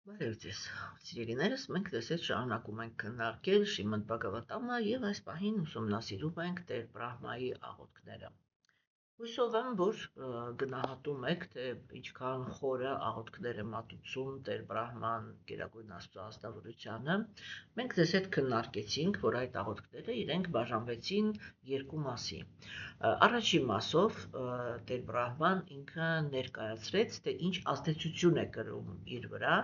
Բարև ձեզ, սիրելիներս, մենք դեսել շարունակում ենք քննարկել Շրիմադ Բհագավատամը եւ այս պահին ուսումնասիրում ենք Տեր Բրահմայի աղոթքները։ Հույսով եմ, որ գնահատում եք, թե ինչքան խորը աղոթքներ է մատուցում Տեր Բրահման Գերագույն Աստծո ազնվորությանը։ Մենք ձեզ հետ քննարկեցինք, որ այդ աղոթքները իրենք բաժանվեցին երկու մասի։ Առաջին մասով Տեր Բրահման ինքը ներկայացրեց, թե ինչ ազդեցություն է կրում իր վրա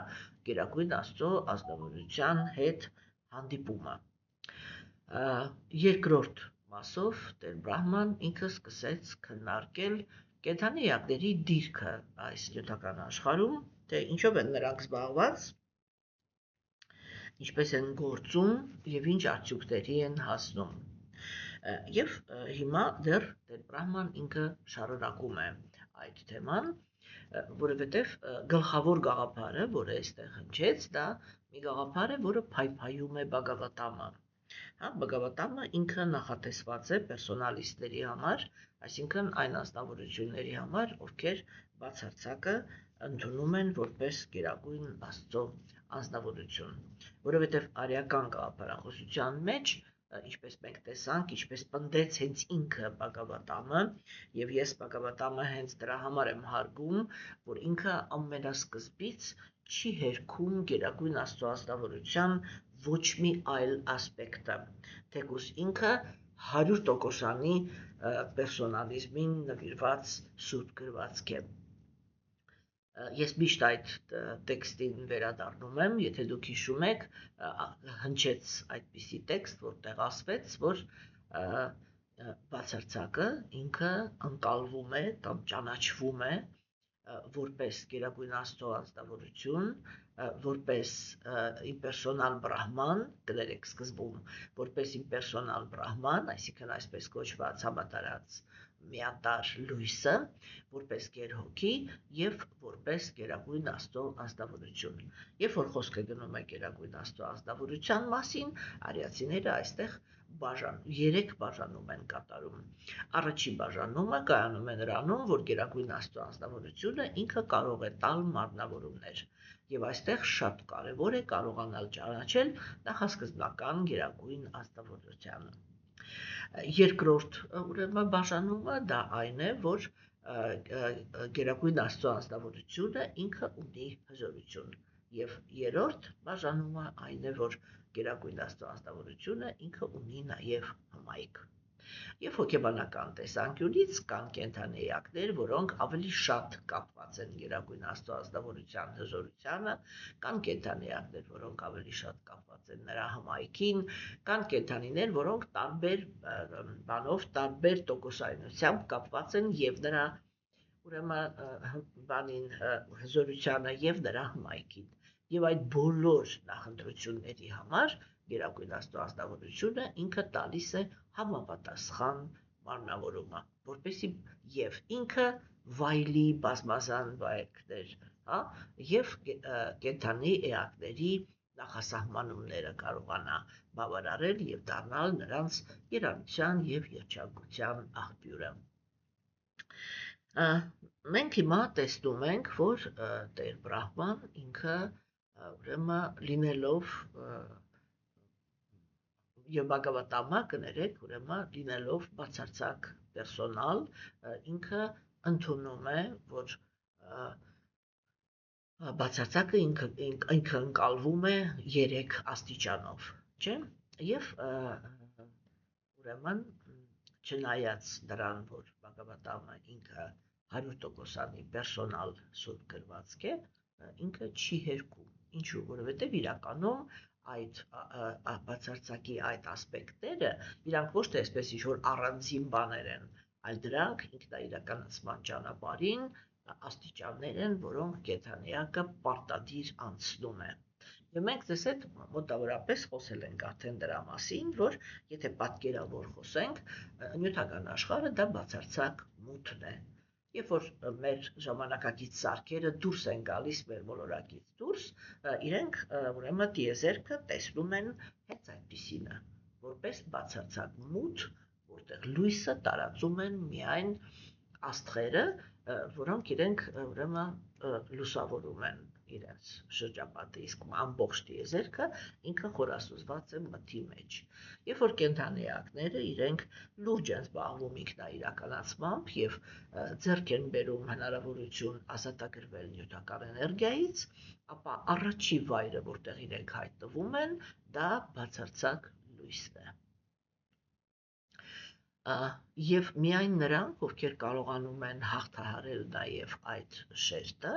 Գերագույն Աստծո ազնվորության հետ հանդիպումը։ Երկրորդ մասով Տեր Բրահման ինքը սկսեց քննարկել կենդանի էակների դիրքը այս նյութական աշխարհում, թե ինչով են նրանք զբաղված, ինչպես են գործում եւ ինչ արդյունքների են հասնում։ Եվ հիմա դեռ Տեր Բրահման ինքը շարունակում է այդ թեման, որովհետեւ գլխավոր գաղափարը, որը այստեղ հնչեց, դա մի գաղափար է, որը փայփայում է Բհագավատամը։ Բհագավատամը ինքը նախատեսված է պերսոնալիստների համար, այսինքն այն ազնվորությունների համար, ովքեր բացարձակը ընդունում են որպես Գերագույն Աստծո ազնվորություն, որովհետև արեական գաղափարախոսության մեջ, ինչպես մենք տեսանք, ինչպես պնդեց հենց ինքը Բհագավատամը, եւ ես Բհագավատամը հենց դրա համար եմ հարգում, որ ինքը ամենասկզբից չի հերքում Գերագույն Աստծո ազնվորության ոչ մի այլ ասպեկտը, թեկուզ ինքը 100%-անի պերսոնալիզմին նվիրված սուրբ գրվածք է։ Ես միշտ այդ տեքստին վերադառնում եմ, եթե դուք հիշում եք, հնչեց այդպիսի տեքստ, որտեղ ասվեց, որ բացարձակը ինքը ընկալվում է կամ ճանաչվում է որպես Գերագույն Աստծո ազնվորություն, որպես իմպերսոնալ Բրահման, կներեք սկզբում, որպես իմպերսոնալ Բրահման, այսինքն այսպես կոչված համատարած միատարր լույսը, որպես գերհոգի եւ որպես Գերագույն Աստծո ազնվորություն։ Երբ որ խոսքը գնում է Գերագույն Աստծո ազնվորության մասին, արիացիները այստեղ 3 բաժանում են կատարում։ Առաջին բաժանումը կայանում է նրանում, որ Գերագույն Աստծո ազնվորությունը ինքը կարող է տալ մարմնավորումներ։ Եվ այստեղ շատ կարևոր է կարողանալ ճանաչել նախասկզբնական Գերագույն Աստվածությանը։ Երկրորդ ուրեմն բաժանումը դա այն է, որ Գերագույն Աստծո ազնվորությունը ինքը ունի հզորություն, եւ երրորդ բաժանումը այն է, որ Գերագույն Աստծո ազնվորությունը ինքը ունի նաեւ հմայք։ Եվ հոգեբանական տեսանկյունից կան կենդանի էակներ, որոնք ավելի շատ կապված են Գերագույն Աստծո ազնվորության հզորությանը, կան կենդանի էակներ, որոնք ավելի շատ կապված են նրա հմայքին, կան կենդանիներ, որոնք տարբեր բանով, տարբեր տոկոսայնությամբ կապված են եւ նրա ուրեմն հզորությանը եւ նրա հմայքին։ Եվ այդ բոլոր նախընտրությունների համար Գերագույն Աստծո ազնվորությունը ինքը տալիս է համապատասխան մարմնավորումը, որպեսզի եւ ինքը վայելի բազմազան վայելքներ, եւ կենդանի էակների նախասահմանումները կարողանա բավարարել եւ դառնալ նրանց երանության եւ երջանկության աղբյուրը։ Մենք հիմա տեսնում ենք, որ Տեր Բրահման ինքը ուրեմն լինելով եւ Բհագավատամը կներեք, ուրեմն լինելով բացարձակ պերսոնալ, ինքը ընդունում է, որ բացարձակը ինքը ընկալվում է 3 աստիճանով, չէ՞։ Եվ ուրեմն չնայած դրան, որ Բհագավատամը ինքը 100%-անի պերսոնալ սուրբ գրվածք է, ինքը չի հերքում։ Ինչու՞, որովհետև իրականում այդ բացարձակի այդ ասպեկտները իրանք ոչ թե այսպես ինչ-որ առանձին բաներ են, այլ դրանք ինքնաիրականացման ճանապարհին աստիճաններ են, որոնք կենդանիակը պարտադիր անցնում է։ Եվ մենք ձեզ հետ մոտավորապես խոսել ենք արդեն դրա մասին, որ եթե պատկերավոր խոսենք, նյութական աշխարհը դա բացարձակ մութն է։ Երբ որ մեր ժամանակակից սարքերը դուրս են գալիս մեր մոլորակից դուրս, իրենք ուրեմն տիեզերքը տեսնում են հենց այդպիսինը, որպես բացարձակ մութ, որտեղ լույսը տարածում են միայն աստղերը որոնք իրենք ուրեմն լուսավորում են իրենց շրջապատը, իսկ ամբողջ տիեզերքը ինքը խորասուզված է մթի մեջ։ Երբ որ կենդանիակները իրենք լուրջ են զբաղվում ինքնաիրականացմամբ եւ ձեռք են բերում հնարավորություն ազատագրվել նյութական էներգիայից, ապա առաջի վայրը, որտեղ իրենք հայտնվում են, դա բացարձակ լույսն է։ Եվ միայն նրանք, ովքեր կարողանում են հաղթահարել նաև այդ շերտը,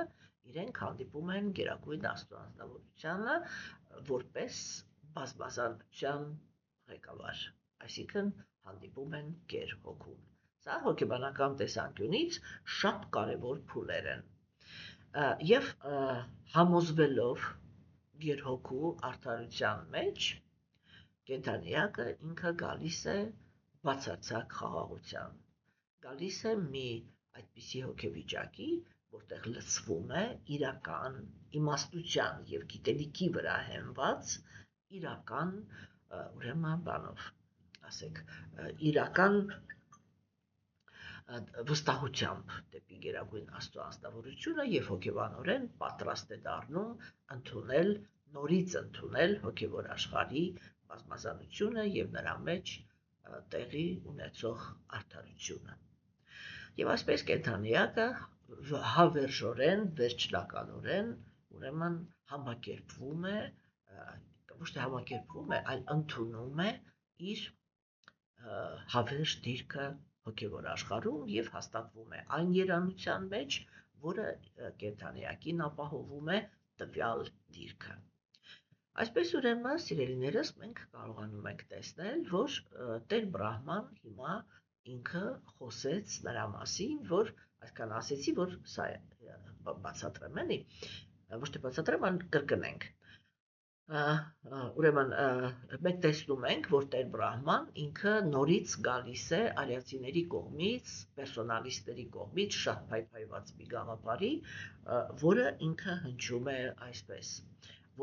իրենք հանդիպում են Գերագույն Աստծո անձնավորությանը որպես բազմազանության ղեկավար, այսինքն հանդիպում են Գեր Հոգուն։ Սա հոգեբանական տեսանկյունից շատ կարևոր փուլեր են։ Եվ համոզվելով Գեր Հոգու արդարության մեջ, կենդանիակը ինքը գալիս է բացարձակ խաղաղության, գալիս է մի այդպիսի հոգեվիճակի, որտեղ լցվում է իրական իմաստության եւ գիտելիքի վրա հենված իրական ուրեմն բանով, ասենք, իրական վստահությամբ դեպի Գերագույն Աստծո անձնավորությունը եւ հոգեբանորեն պատրաստ է դառնում նորից ընդունել հոգեվոր աշխարհի բազմազանությունը եւ նրա մեջ տեղի ունեցող արդարությունը։ Եվ այսպես կենդանիակը հավերժորեն, վերջնականորեն, ուրեմն համակերպվում է, ոչ թե համակերպվում է, այլ ընդունում է իր հավերժ դիրքը հոգևոր աշխարհում եւ հաստատվում է այն երանության մեջ, որը կենդանիակին ապահովում է տվյալ դիրքը։ Այսպես ուրեմն, սիրելիներս, մենք կարողանում ենք տեսնել, որ Տեր Բրահման հիմա ինքը խոսեց նրա մասին, որ այսքան ասեցի, որ սա բացատրեմ, էլի, ոչ թե բացատրեմ, այլ կրկնենք։ Ուրեմն մենք տեսնում ենք, որ Տեր Բրահման ինքը նորից գալիս է արիացիների կողմից, պերսոնալիստների կողմից շատ փայփայված մի գաղափարի, որը ինքը հնչում է այսպես,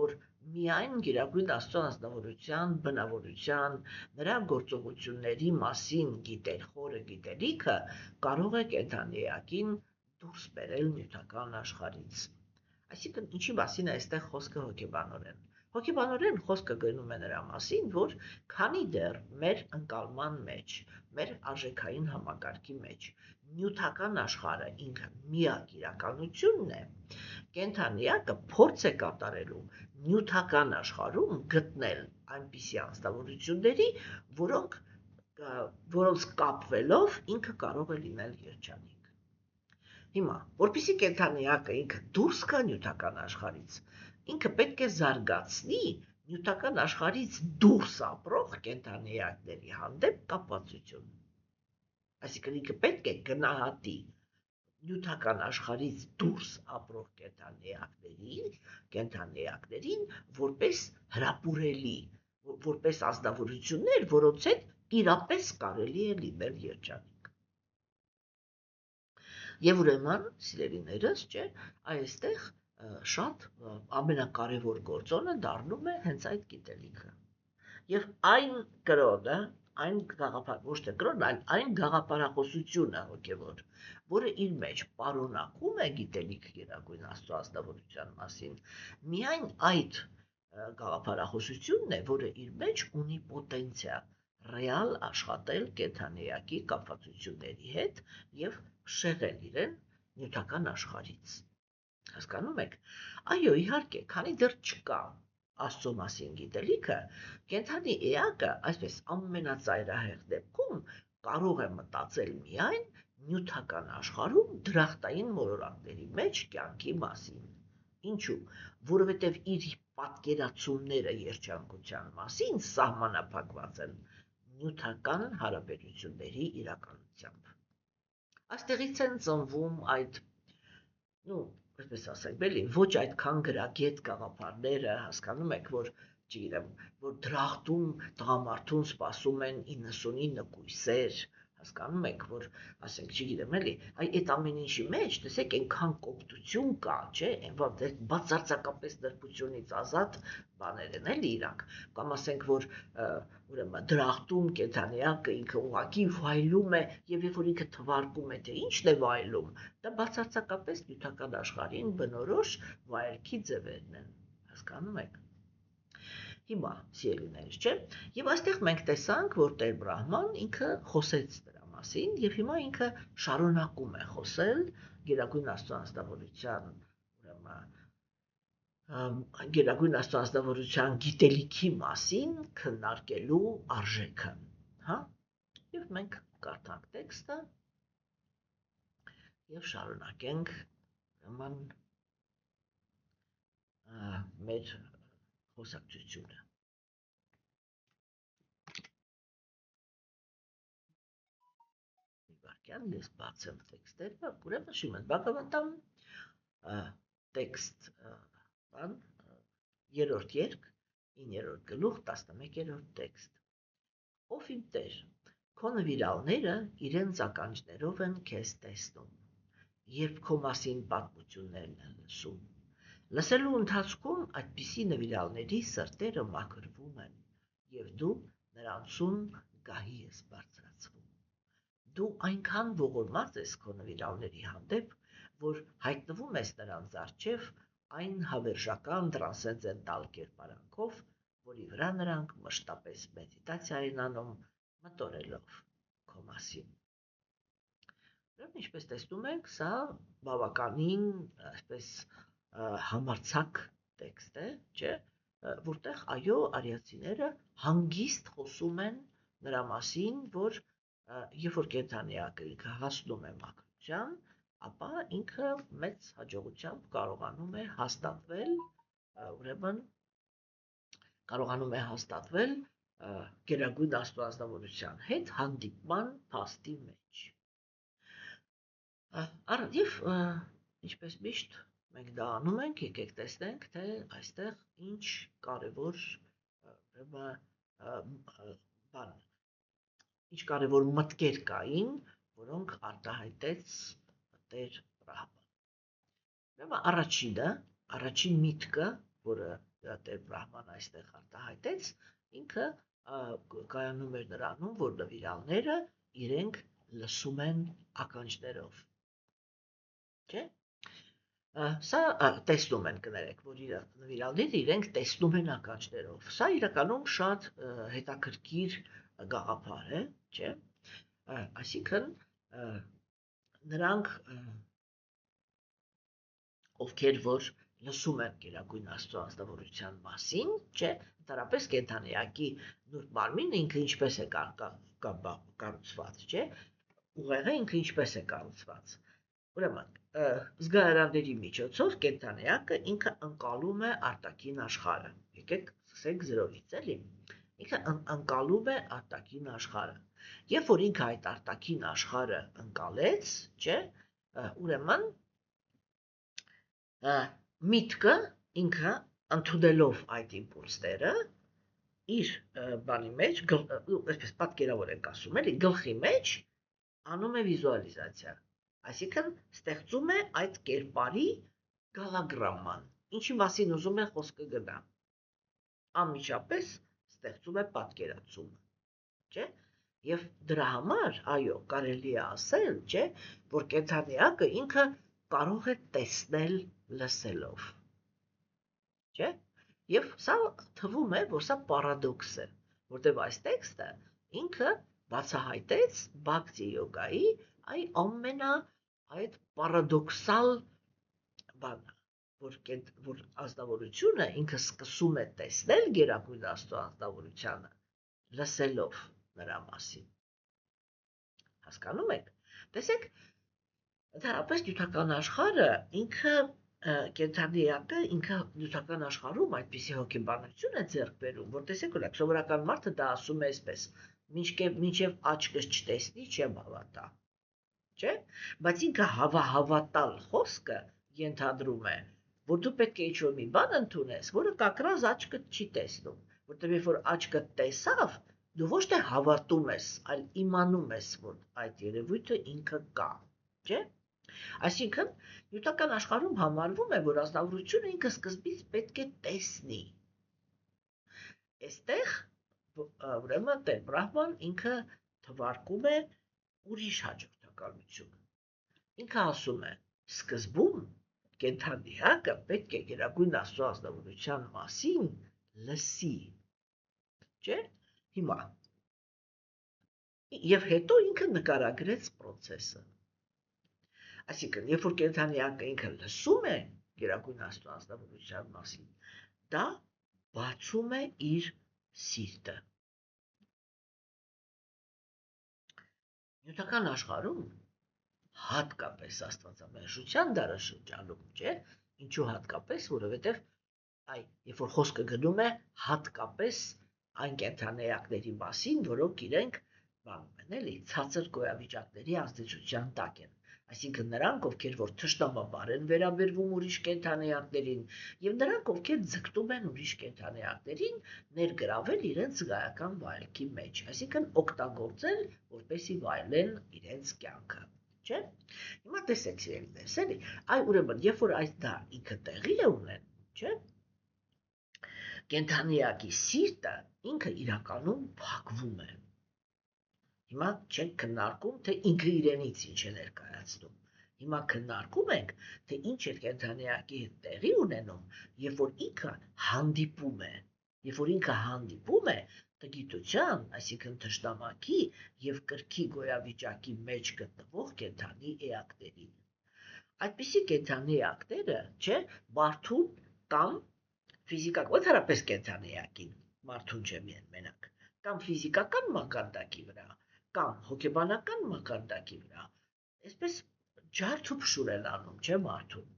որ միայն Գերագույն Աստծո անձնավորության, բնավորության, նրա գործողությունների մասին խորը գիտելիքը կարող է կենդանիակին դուրս բերել նյութական աշխարհից։ Այսինքն, ինչի մասին է այստեղ խոսքը հոգեբանորեն։ Հոգեբանորեն խոսքը գնում է նրա մասին, որ քանի դեռ մեր ընկալման մեջ, մեր արժեքային համակարգի մեջ նյութական աշխարհը ինքը միակ իրականությունն է, կենդանիակը փորձ է կատարելու նյութական աշխարհում գտնել այնպիսի անձնավորությունների, որոնց կապվելով ինքը կարող է լինել երջանիկ։ Հիմա, որպեսզի կենդանիակը ինքը դուրս գա նյութական աշխարհից, ինքը պետք է զարգացնի նյութական աշխարհից դուրս ապրող կենդանիակների հանդեպ կապվածություն։ Այսինքն ինքը պետք է գնահատի նյութական աշխարհից դուրս ապրող կենդանիակներին որպես հրապուրելի, որպես ազնվորություններ, որոնց հետ իրապես կարելի է լինել երջանիկ։ Եվ ուրեմն, սիրելիներս, չէ, այստեղ շատ ամենակարևոր գործոնը դառնում է հենց այդ գիտելիքը։ Եվ այն կրոնը, այն գաղափար, ոչ թե կրոնը, այլ այն գաղափարախոսությունը հոգևոր, որը իր մեջ պարունակում է գիտելիք Գերագույն Աստծո ազնվորության մասին, միայն այդ գաղափարախոսությունն է, որը իր մեջ ունի պոտենցիա ռեալ աշխատել կենդանիակի կապվածությունների հետ եւ շեղել իրեն նյութական աշխարհից։ Հասկանում եք։ Այո, իհարկե, քանի դեռ չկա Աստծո մասին գիտելիքը, կենդանի էակը, այսպես ամենածայրահեղ դեպքում, կարող է մտածել միայն նյութական աշխարհում դրախտային մոլորակների մեջ կյանքի մասին։ Ինչու՞, որովհետև իր պատկերացումները երջանկության մասին սահմանափակված են նյութական հարաբերությունների իրականությամբ։ Այստեղից են ծնվում այդ, այսպես ասենք, էլի, ոչ այդքան գրագետ գաղափարները, հասկանում եք, որ չգիտեմ, որ դրախտում տղամարդուն սպասում են 99 կույսեր, Հասկանում եք, որ ասենք, չգիտեմ էլի, այդ ամեն ինչի մեջ, տեսեք, այնքան կոպտություն կա, չէ, այդ բացարձակապես նրբությունից ազատ բաներ են էլի իրանք, կամ ասենք, որ ուրեմն դրախտում կենդանիակը ինքը ուղղակի վայելում է, եւ երբ որ ինքը թվարկում է, թե ինչն է վայելում, դա բացարձակապես նյութական աշխարհին բնորոշ վայելքի ձևերն են, հասկանում եք։ Հիմա սիրելիներս, չէ՞։ Եվ այստեղ մենք տեսանք, որ Տեր Բրահման ինքը խոսեց դրա մասին, եւ հիմա ինքը շարունակում է խոսել Գերագույն Աստծո անձնավորության, ուրեմն Գերագույն Աստծո անձնավորության գիտելիքի մասին քննարկելու արժեքը, հա։ Եվ մենք կարդանք տեքստը եւ շարունակենք ուրեմն մեր խոսակցությունը։ Ես բացեմ տեքստերը, ուրեմն Շիմոն Բաղավատամ տեքստ բան 3-րդ երգ 9-րդ գլուխ 11-րդ տեքստ։ Ով իմ Տեր, քո նվիրալները իրենց ականջներով են քեզ տեսնում, երբ քո մասին պատմություններն են լսում։ Լսելու ընթացքում այդպիսի նվիրալների սրտերը մաքրվում են, եւ դու նրանցում գահի ես բարձրացվում։ Դու այնքան ողորմած ես քո նվիրալների հանդեպ, որ հայտնվում ես նրանց առջև այն հավերժական տրանսցենդենտալ կերպարանքով, որի վրա նրանք մշտապես մեդիտացիա են անում, մտորելով քո մասին։ Ուրեմն ինչպես տեսնում եք, սա բավականին այսպես համարձակ տեքստ է, չէ, որտեղ այո արիացիները հանգիստ խոսում են նրա մասին, որ երբ որ կենդանիակը ինքը հասնում է մաքրության, ապա ինքը մեծ հաջողությամբ կարողանում է հաստատվել, ուրեմն կարողանում է հաստատվել Գերագույն Աստծո անձնավորության հետ հանդիպման փաստի մեջ։ Եվ ինչպես միշտ մենք դա անում ենք, եկեք տեսնենք, թե այստեղ ինչ կարևոր ինչ կարևոր մտքեր կային, որոնք արտահայտեց Տեր Բրահմանը։ Առաջին միտքը, որը Տեր Բրահմանը այստեղ արտահայտեց, ինքը կայանում էր նրանում, որ նվիրալները իրենք լսում են ականջներով։ Չէ՞։ Սա տեսնում են, կներեք, որ նվիրալները իրենք տեսնում են ականջներով։ Սա իրականում շատ հետաքրքիր գաղափար է, չէ՞։ Այսինքն նրանք, ովքեր որ լսում են Գերագույն Աստծո անձնավորության մասին, չէ՞, ընդհանրապես կենդանիակի նուրբ մարմինը ինքը ինչպես է կառուցված, չէ՞։ Ուղեղը ինքը ինչպես է կառուցված։ Ուրեմն զգայարանների միջոցով կենդանիակը ինքը ընկալում է արտաքին աշխարհը։ Եկեք սկսենք 0-ից, էլի։ Ինքը ընկալում է արտաքին աշխարհը։ Երբ որ ինքը այդ արտաքին աշխարհը ընկալեց, չէ, ուրեմն միտքը ինքը ընդունելով այդ իմպուլսները իր բանի մեջ, այսպես պատկերավոր ենք ասում, էլի, գլխի մեջ անում է վիզուալիզացիա։ Այսինքն ստեղծում է այդ կերպարի գալագրաման, ինչի մասին ուզում է խոսքը գնա։ Անմիջապես ստեղծում է պատկերացումը, չէ՞։ Եվ դրա համար, այո, կարելի է ասել, չէ, որ կենդանիակը ինքը կարող է տեսնել լսելով։ Չէ՞։ Եվ սա թվում է, որ սա պարադոքս է, որտեղ այս տեքստը ինքը բացահայտեց Բhakti յոգայի այդ պարադոքսալ բանը, որ ազնվորությունը ինքը սկսում է տեսնել Գերագույն Աստծո անձնավորությանը, լսելով նրա մասին։ Հասկանում եք։ Տեսեք, ընդհանրապես նյութական աշխարհը ինքը կենդանիակը ինքը նյութական աշխարհում այդպիսի հոգեբանություն է ձեռք բերում, որ տեսեք օրինակ սովորական մարդը դա ասում է այսպես. մինչև աչքս չտեսնի, չեմ հավատա։ Չէ՞։ Բայց ինքը հավատալ խոսքը ենթադրում է, որ դու պետք է ինչ-որ մի բան ընդունես, որը կակրազ աչքդ չի տեսնում, որտեղ երբ որ աչքդ տեսավ, դու ոչ թե հավատում ես, այլ իմանում ես, որ այդ երևույթը ինքը կա, չէ՞։ Այսինքն, նյութական աշխարհում համարվում է, որ ազնվորությունը ինքը սկզբից պետք է տեսնի։ Այստեղ ուրեմն Տեր Բրահման ինքը թվարկում է ուրիշ հաջորդականություն։ Ինքը ասում է, սկզբում կենդանիակը պետք է Գերագույն Աստծո ազնվորության մասին լսի, չէ՞։ Հիմա եւ հետո ինքը նկարագրեց process-ը։ Այսինքն, երբ որ կենդանիակը ինքը լսում է Գերագույն Աստծո ազնվորության մասին, դա բացում է իր սիրտը։ Նյութական աշխարհում հատկապես աստվածամերժության դարաշրջանում, չէ՞, ինչու հատկապես, որովհետև երբ որ խոսքը գնում է հատկապես այն կենդանիակների մասին, որոնք իրենք բանում են, էլի, ցածր գոյավիճակների ազդեցության տակ են։ Այսինքն նրանք, ովքեր որ թշնամաբար են վերաբերվում ուրիշ կենդանիակներին, եւ նրանք, ովքեր ձգտում են ուրիշ կենդանիակներին ներգրավել իրենց զգայական վայելքի մեջ, այսինքն օգտագործել, որպեսզի վայելեն իրենց կյանքը, չէ՞։ Հիմա տեսեք, սիրելիներս, էլի, ուրեմն, երբ որ այս դա ինքը տեղի է ունենում, չէ՞, կենդանիակի սիրտը ինքը իրականում փակվում է։ Հիմա չենք քննարկում, թե ինքը իրենից ինչ է ներկայացնում։ Հիմա քննարկում ենք, թե ինչ է կենդանիակի հետ տեղի ունենում, երբ որ ինքը հանդիպում է։ Երբ որ ինքը հանդիպում է տգիտության, այսինքն թշնամակի եւ կրքի գոյավիճակի մեջ գտնվող կենդանի էակներին։ Այդպիսի կենդանի էակները, չէ, մարդուն կամ ֆիզիկական կենդանի մարդուն չէ մենակ, կամ ֆիզիկական մակարդակի վրա, կամ հոգեբանական մակարդակի վրա, այսպես ջարդ ու փշուր են անում, չէ, մարդուն,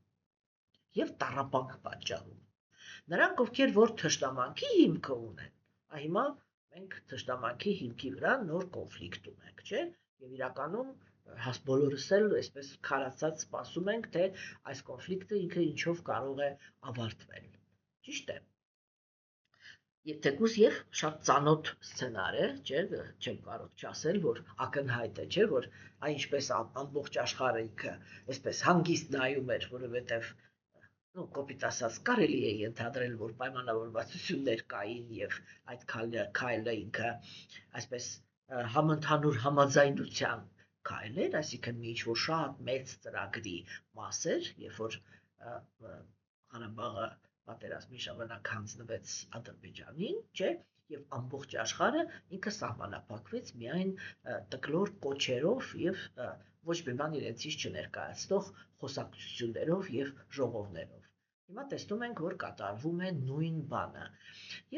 եւ տառապանք պատճառում։ Նրանք, ովքեր որ թշնամանքի հիմքը ունեն, հիմա մենք թշնամանքի հիմքի վրա նոր կոնֆլիկտ ունենք, չէ, եւ իրականում բոլորս էլ այսպես քարացած սպասում ենք, թե այս կոնֆլիկտը ինքը ինչով կարող է ավարտվել։ Ճիշտ է։ Եվ թեկուզ եւ շատ ծանոթ սցենար է, չէ, չեմ կարող չասել, որ ակնհայտ է, չէ, որ այնպես ամբողջ աշխարհը ինքը այսպես հանգիստ նայում էր, որովհետեւ կոպիտ ասած կարելի է ենթադրել, որ պայմանավորվածություններ կային եւ այդ քայլը ինքը այսպես համընդհանուր համաձայնության քայլ էր, այսինքն մի ինչ-որ շատ մեծ ծրագրի մաս էր, երբ որ Ղարաբաղը պատերազմի ժամանակ հանձնվեց Ադրբեջանին, չէ, եւ ամբողջ աշխարհը ինքը սահմանափակվեց միայն տկլոր կոչերով եւ ոչ մի բան իրենցից չներկայացնող խոսակցություններով եւ ժողովներով։ Հիմա տեսնում ենք, որ կատարվում է նույն բանը։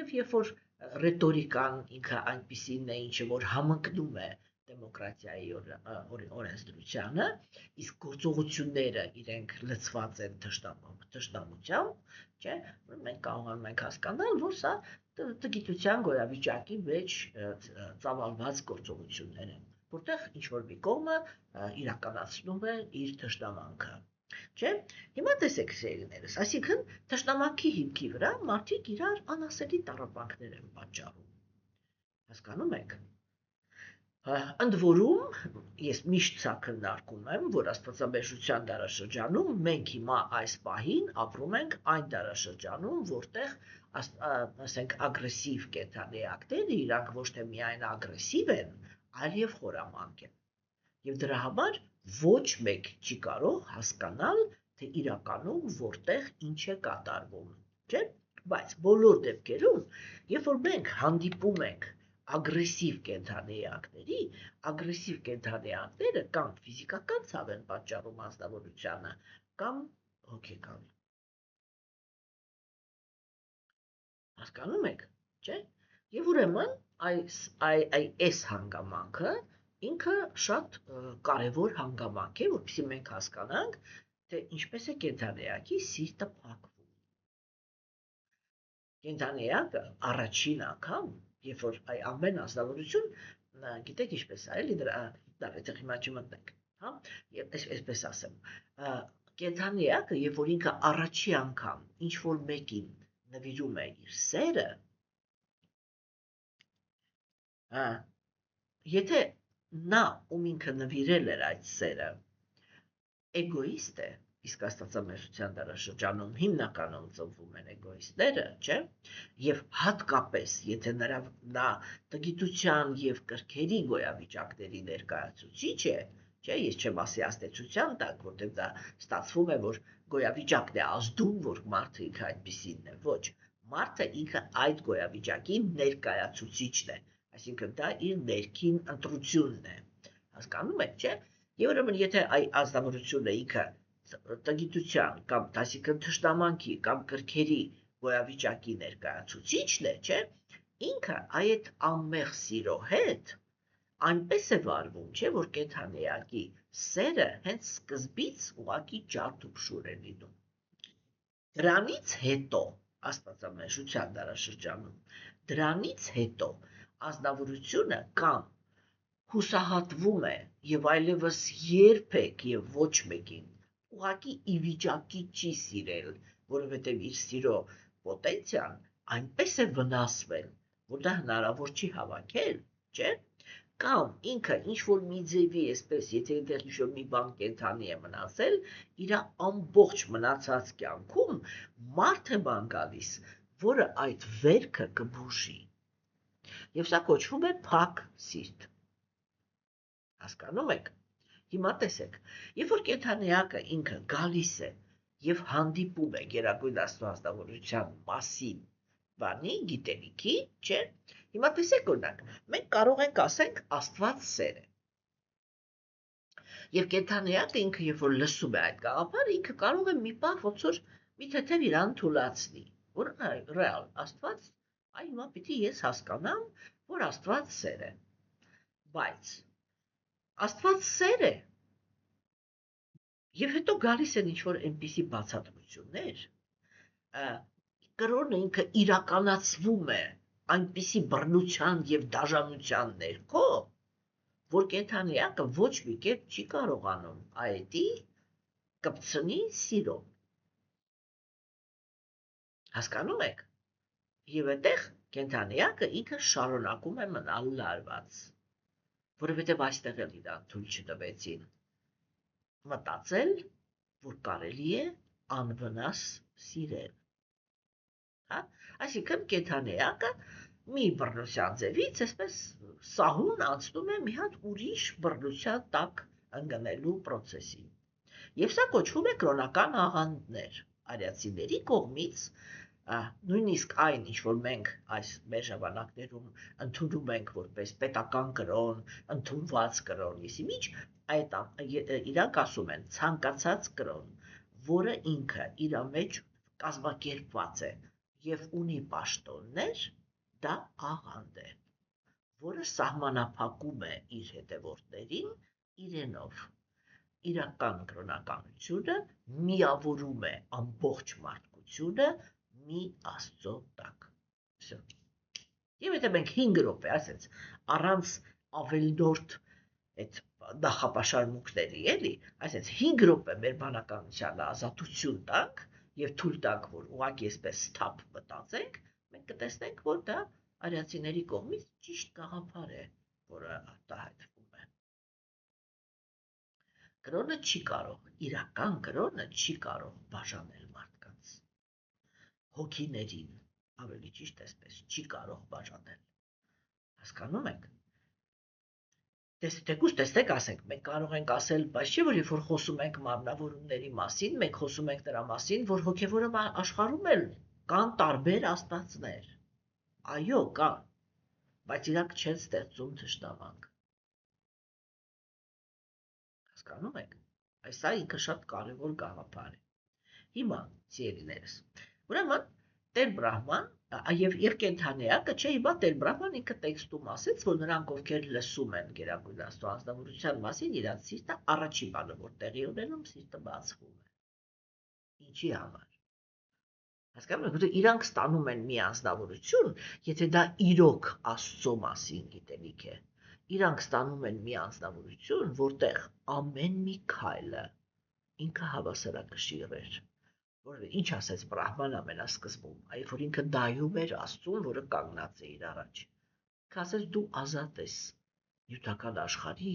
Եվ երբ որ ռետորիկան ինքը այնպիսին է, ինչը որ համընկնում է դեմոկրատիայի օրենսդրությանը, իսկ գործողությունները իրենք լցված են թշնամությամբ, չէ, մենք կարողանում ենք հասկանալ, որ սա տգիտության գոյավիճակի մեջ ծավալված գործողություններ են, որտեղ ինչ-որ մի կողմը իրականացնում է իր թշնամանքը, չէ։ Հիմա տեսեք, սիրելիներս, այսինքն թշնամանքի հիմքի վրա մարդիկ իրար անասելի տառապանքներ են պատճառում։ Հասկանում եք։ Ընդ որում, ես միշտ սա քննարկում եմ, որ աստվածաբեժության դարաշրջանում մենք հիմա այս պահին ապրում ենք այն դարաշրջանում, որտեղ ասենք ագրեսիվ կենդանիակները իրանք ոչ թե միայն ագրեսիվ են, այլ եւ խորամանկ են։ Եվ դրա համար ոչ մեկ չի կարող հասկանալ, թե իրականում որտեղ ինչ է կատարվում, չէ՞։ Բայց բոլոր դեպքերում, երբ որ մենք հանդիպում ենք ագրեսիվ կենդանիակների, ագրեսիվ կենդանիակները կամ ֆիզիկական ցավ են պատճառում ազնվորությանը, կամ հոգեկան։ Հասկանում եք, չէ՞։ Եվ ուրեմն այս հանգամանքը ինքը շատ կարևոր հանգամանք է, որպեսզի մենք հասկանանք, թե ինչպես է կենդանիակի սիրտը փակվում։ Կենդանիակը առաջին անգամ, երբ որ ամեն ազնվորություն, գիտեք ինչպես է, էլի դրա այդտեղ հիմա չմտնենք, հա, եւ այսպես ասեմ, կենդանիակը, երբ որ ինքը առաջի անգամ ինչ որ մեկին նվիրում է իր սերը, Եթե նա ում ինքը նվիրել էր այդ սերը էգոիստ է, իսկ աստվածամերժության դարաշրջանում հիմնականում ծնվում են էգոիստները, չէ՞, եւ հատկապես եթե նա տգիտության եւ կրքերի գոյավիճակների ներկայացուցիչ է, չէ, ես չեմ ասի աստեցության տակ, որտեղ դա ստացվում է, որ գոյավիճակն է ազդում, որ մարդը ինքը այդպիսինն է, ոչ, մարդը ինքը այդ գոյավիճակի ներկայացուցիչն է, այսինքն դա իր ներքին ընտրությունն է, հասկանում եք, չէ՞, եւ ուրեմն եթե ազնվորությունը ինքը տգիտության կամ այսինքն թշնամանքի կամ կրքերի գոյավիճակի ներկայացուցիչն է, չէ՞, ինքը այդ անմեղ սիրո հետ այնպես է վարվում, չէ, որ կենդանիակի սերը հենց սկզբից ուղղակի ջարդ ու փշուր է լինում։ Դրանից հետո աստվածամերժության դարաշրջանում, դրանից հետո ազնվորությունը կամ հուսահատվում է եւ այլևս երբեք եւ ոչ մեկին ուղղակի ի վիճակի չի սիրել, որովհետեւ իր սիրո պոտենցիան այնպես է վնասվել, որ դա հնարավոր չի հավաքել, չէ՞, կամ ինքը ինչ-որ մի ձևի այսպես, եթե այնտեղ ինչ-որ մի բան կենդանի է մնացել, իր ամբողջ մնացած կյանքում մարդ է բան գալիս, որը այդ վերքը կբուժի։ Եվ սա կոչվում է փակ սիրտ։ Հասկանում եք։ Հիմա տեսեք, երբ որ կենդանիակը ինքը գալիս է եւ հանդիպում է Գերագույն Աստվածավորության մասին բանի, գիտելիքի, չէ՞։ Հիմա տեսեք օրինակ, մենք կարող ենք ասենք Աստված սեր է։ Եվ կենդանիակը ինքը երբ որ լսում է այդ գաղափարը, ինքը կարող է մի պահ ոնց որ մի թեթև իրան թուլացնի, որ ռեալ Աստված, այ հիմա պիտի ես հասկանամ, որ Աստված սեր է։ Բայց Աստված սեր է։ Եվ հետո գալիս են ինչ-որ այնպիսի բացատրություններ, կրոնը ինքը իրականացվում է այնպիսի բռնության եւ դաժանության ներքո, որ կենդանիակը ոչ մի կերպ չի կարողանում այդի կպցնի սիրո։ Հասկանում եք։ Եվ այդտեղ կենդանիակը ինքը շարունակում է մնալ լարված, որովհետև այստեղ էլ իրան թույլ չտվեցին մտածել, որ կարելի է անվնաս սիրել։ Հա, այսինքն կենդանիակը մի բռնության ձևից այսպես սահուն անցնում է մի հատ ուրիշ բռնության տակ ընկնելու process-ին։ Եվ սա կոչվում է կրոնական աղանդներ արիացիների կողմից, նույնիսկ այն, ինչ որ մենք այս մեր ժամանակներում ընդունում ենք որպես պետական կրոն, ընդունված կրոն, եսիմիջ, այդ իրանք ասում են ցանկացած կրոն, որը ինքը իր մեջ կազմակերպված է եւ ունի պաշտոններ, դա աղանդ է, որը սահմանափակում է իր հետևորդներին իրենով։ Իրական կրոնականությունը միավորում է ամբողջ մարդկությունը մի Աստծո տակ։ Всё։ Եվ եթե մենք 5 րոպե ասած առանց ավելորդ այդ նախապաշարմունքների էլի, ասած 5 րոպե մեր բանականությանը ազատություն տանք եւ թույլ տանք, որ ուղղակի այսպես սթափ մտածենք, մենք կտեսնենք, որ դա արիացիների կողմից ճիշտ գաղափար է, որը արտահայտվում է։ Կրոնը չի կարող, իրական կրոնը չի կարող բաժանել մարդկանց։ Հոգիներին, ավելի ճիշտ այսպես, չի կարող բաժանել։ Հասկանում եք։ Տեսեք, տեսեք, ասենք, մենք կարող ենք ասել, բայց չէ՞ որ երբ որ խոսում ենք մարմնավորումների մասին, մենք խոսում ենք դրա մասին, որ հոգևորը աշխարհում էլ կան տարբեր աստվածներ։ Այո, կան, բայց իրանք չեն ստեղծում թշնամանք։ Հասկանում եք։ Այս սա ինքը շատ կարևոր գաղափար է։ Հիմա, սիրելիներս, ուրեմն Տեր Բրահման եւ կենդանիակը, չէ, հիմա Տեր Բրահման ինքը տեքստում ասեց, որ նրանք ովքեր լսում են Գերագույն Աստծո անձնավորության մասին, իրանց սիրտը առաջին բանը, որ տեղի ունենում, սիրտը բացվում է։ Ինչի համար։ Հասկանում եք, որտեղ իրանք ստանում են մի անձնավորություն, եթե դա իրոք Աստծո մասին գիտելիք է։ Իրանք ստանում են մի անձնավորություն, որտեղ ամեն մի քայլը ինքը հավասարակշիռ էր։ Որովհետև ինչ ասեց Բրահման ամենասկզբում, այլ որ ինքը դայում էր Աստծուն, որը կանգնած է իր առաջ։ Իսկ ասես դու ազատ ես նյութական աշխարհի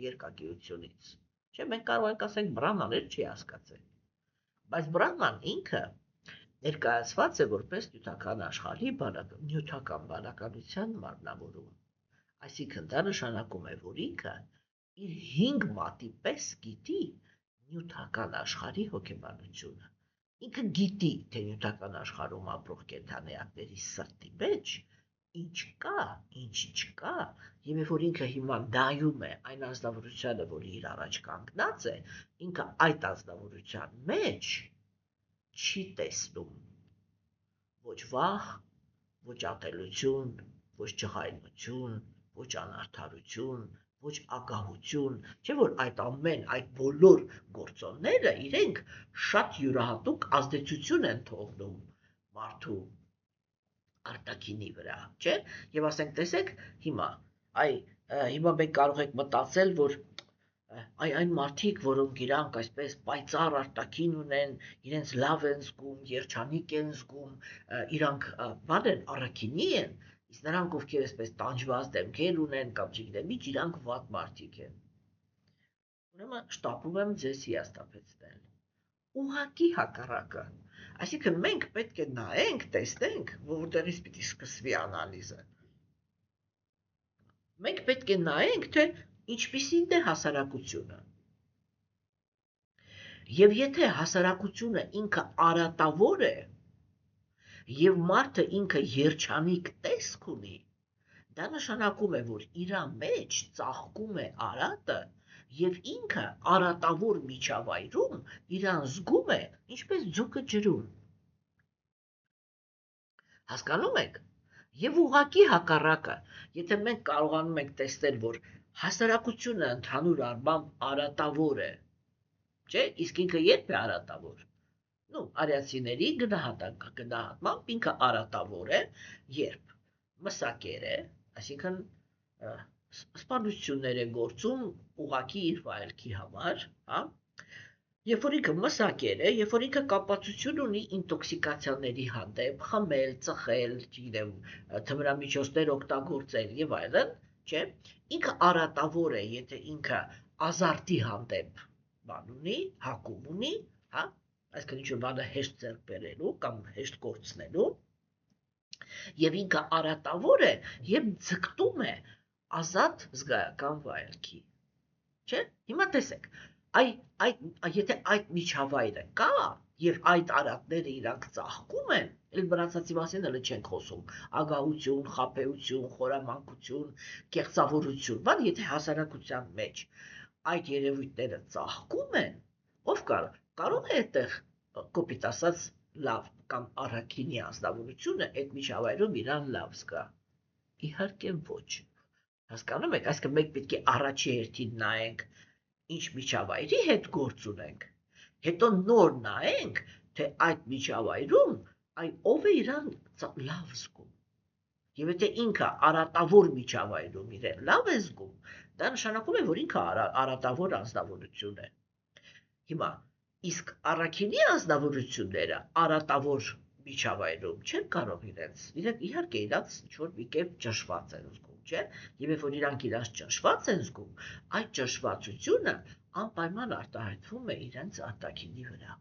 երկակիությունից։ Չէ, մենք կարող ենք ասենք Բրահման էլ չի հասկացել։ Բայց Բրահման ինքը ներկայացված է որպես նյութական աշխարհի նյութական բանականության մարմնավորում։ Այսինքն դա նշանակում է, որ ինքը իր 5 մատի պես գիտի նյութական աշխարհի հոգեբանությունը։ Ինքը գիտի, թե նյութական աշխարհում ապրող կենդանիների սրտի մեջ ինչ կա, ինչ չկա, եւ երբ որ ինքը հիմա նայում է այն ազնվորությանը, որի իր առաջ կանգնած է, ինքը այդ ազնվորության մեջ չի տեսնում ոչ վախ, ոչ ատելություն, ոչ ջղայնություն, ոչ անարդարություն, ոչ ագահություն, չէ՞ որ այդ բոլոր գործոնները իրենք շատ յուրահատուկ ազդեցություն են թողնում մարդու արտաքինի վրա, չէ՞։ Եվ ասենք, տեսեք, հիմա մենք կարող ենք մտածել, որ այն մարդիկ, որոնք իրանք այսպես պայծառ արտաքին ունեն, իրենց լավ են զգում, երջանիկ են զգում, իրանք բան են, առաքինի են, իսկ նրանք, ովքեր այսպես տանջված դեմքեր ունեն կամ չգիտեմ ինչ, իրանք վատ մարդիկ են։ Ուրեմն շտապում եմ ձեզ հիասթափեցնել։ Ուղղակի հակառակը։ Այսինքն մենք պետք է նայենք, տեսնենք, որտեղից պիտի սկսվի անալիզը։ Մենք պետք է նայենք, թե ինչպիսին է հասարակությունը։ Եվ եթե հասարակությունը ինքը արատավոր է, եւ մարդը ինքը երջանիկ տեսք ունի, դա նշանակում է, որ իր մեջ ծաղկում է արատը եւ ինքը արատավոր միջավայրում իրան զգում է ինչպես ձուկը ջրում։ Հասկանում եք։ Եվ ուղղակի հակառակը, եթե մենք կարողանում ենք տեսնել, որ հասարակությունը ընդհանուր առմամբ արատավոր է, չէ՞, իսկ ինքը երբ է արատավոր։ Արիացիների գնահատմամբ ինքը արատավոր է, երբ մսակեր է, այսինքն սպանություններ է գործում ուղղակի իր վայելքի համար, հա։ Երբ որ ինքը մսակեր է, երբ որ ինքը կապացություն ունի ինտոքսիկացիաների հանդեպ, խմել, ծխել, չգիտեմ, թմրամիջոցներ օգտագործել եւ այլն, չէ, ինքը արատավոր է, եթե ինքը ազարտի հանդեպ բան ունի, հակում ունի, հա, այսինքն ինչ-որ բանը հեշտ ձեռք բերելու կամ հեշտ կորցնելու, եւ ինքը արատավոր է, եւ ձգտում է ազատ զգայական վայելքի, չէ՞։ Հիմա տեսեք, եթե այդ միջավայրը կա եւ այդ արատները իրանք ծաղկում են, էլ մնացածի մասին էլ չենք խոսում, ագահություն, խաբեություն, խորամանկություն, կեղծավորություն, բան, եթե հասարակության մեջ այդ երևույթները ծաղկում են, ով կարող է այդտեղ կոպիտ ասած լավ կամ առաքինի անձնավորությունը այդ միջավայրում իրան լավ զգա։ Իհարկե ոչ։ Հասկանում եք, այսինքն մենք պետք է առաջի հերթին նայենք ինչ միջավայրի հետ գործ ունենք, հետո նոր նայենք, թե այդ միջավայրում ով է իրան լավ զգում։ Եվ եթե ինքը արատավոր միջավայրում իրեն լավ է զգում, դա նշանակում է, որ ինքը արատավոր անձնավորություն է։ Հիմա, իսկ առաքինի անձնավորությունները արատավոր միջավայրում չեն կարող իրենք իհարկե իրանց ինչ-որ մի կերպ ճնշված են զգում, չէ՞։ Եվ երբ որ իրանք իրանց ճնշված են զգում, այդ ճնշվածությունը անպայման արտահայտվում է իրենց արտաքինի վրա։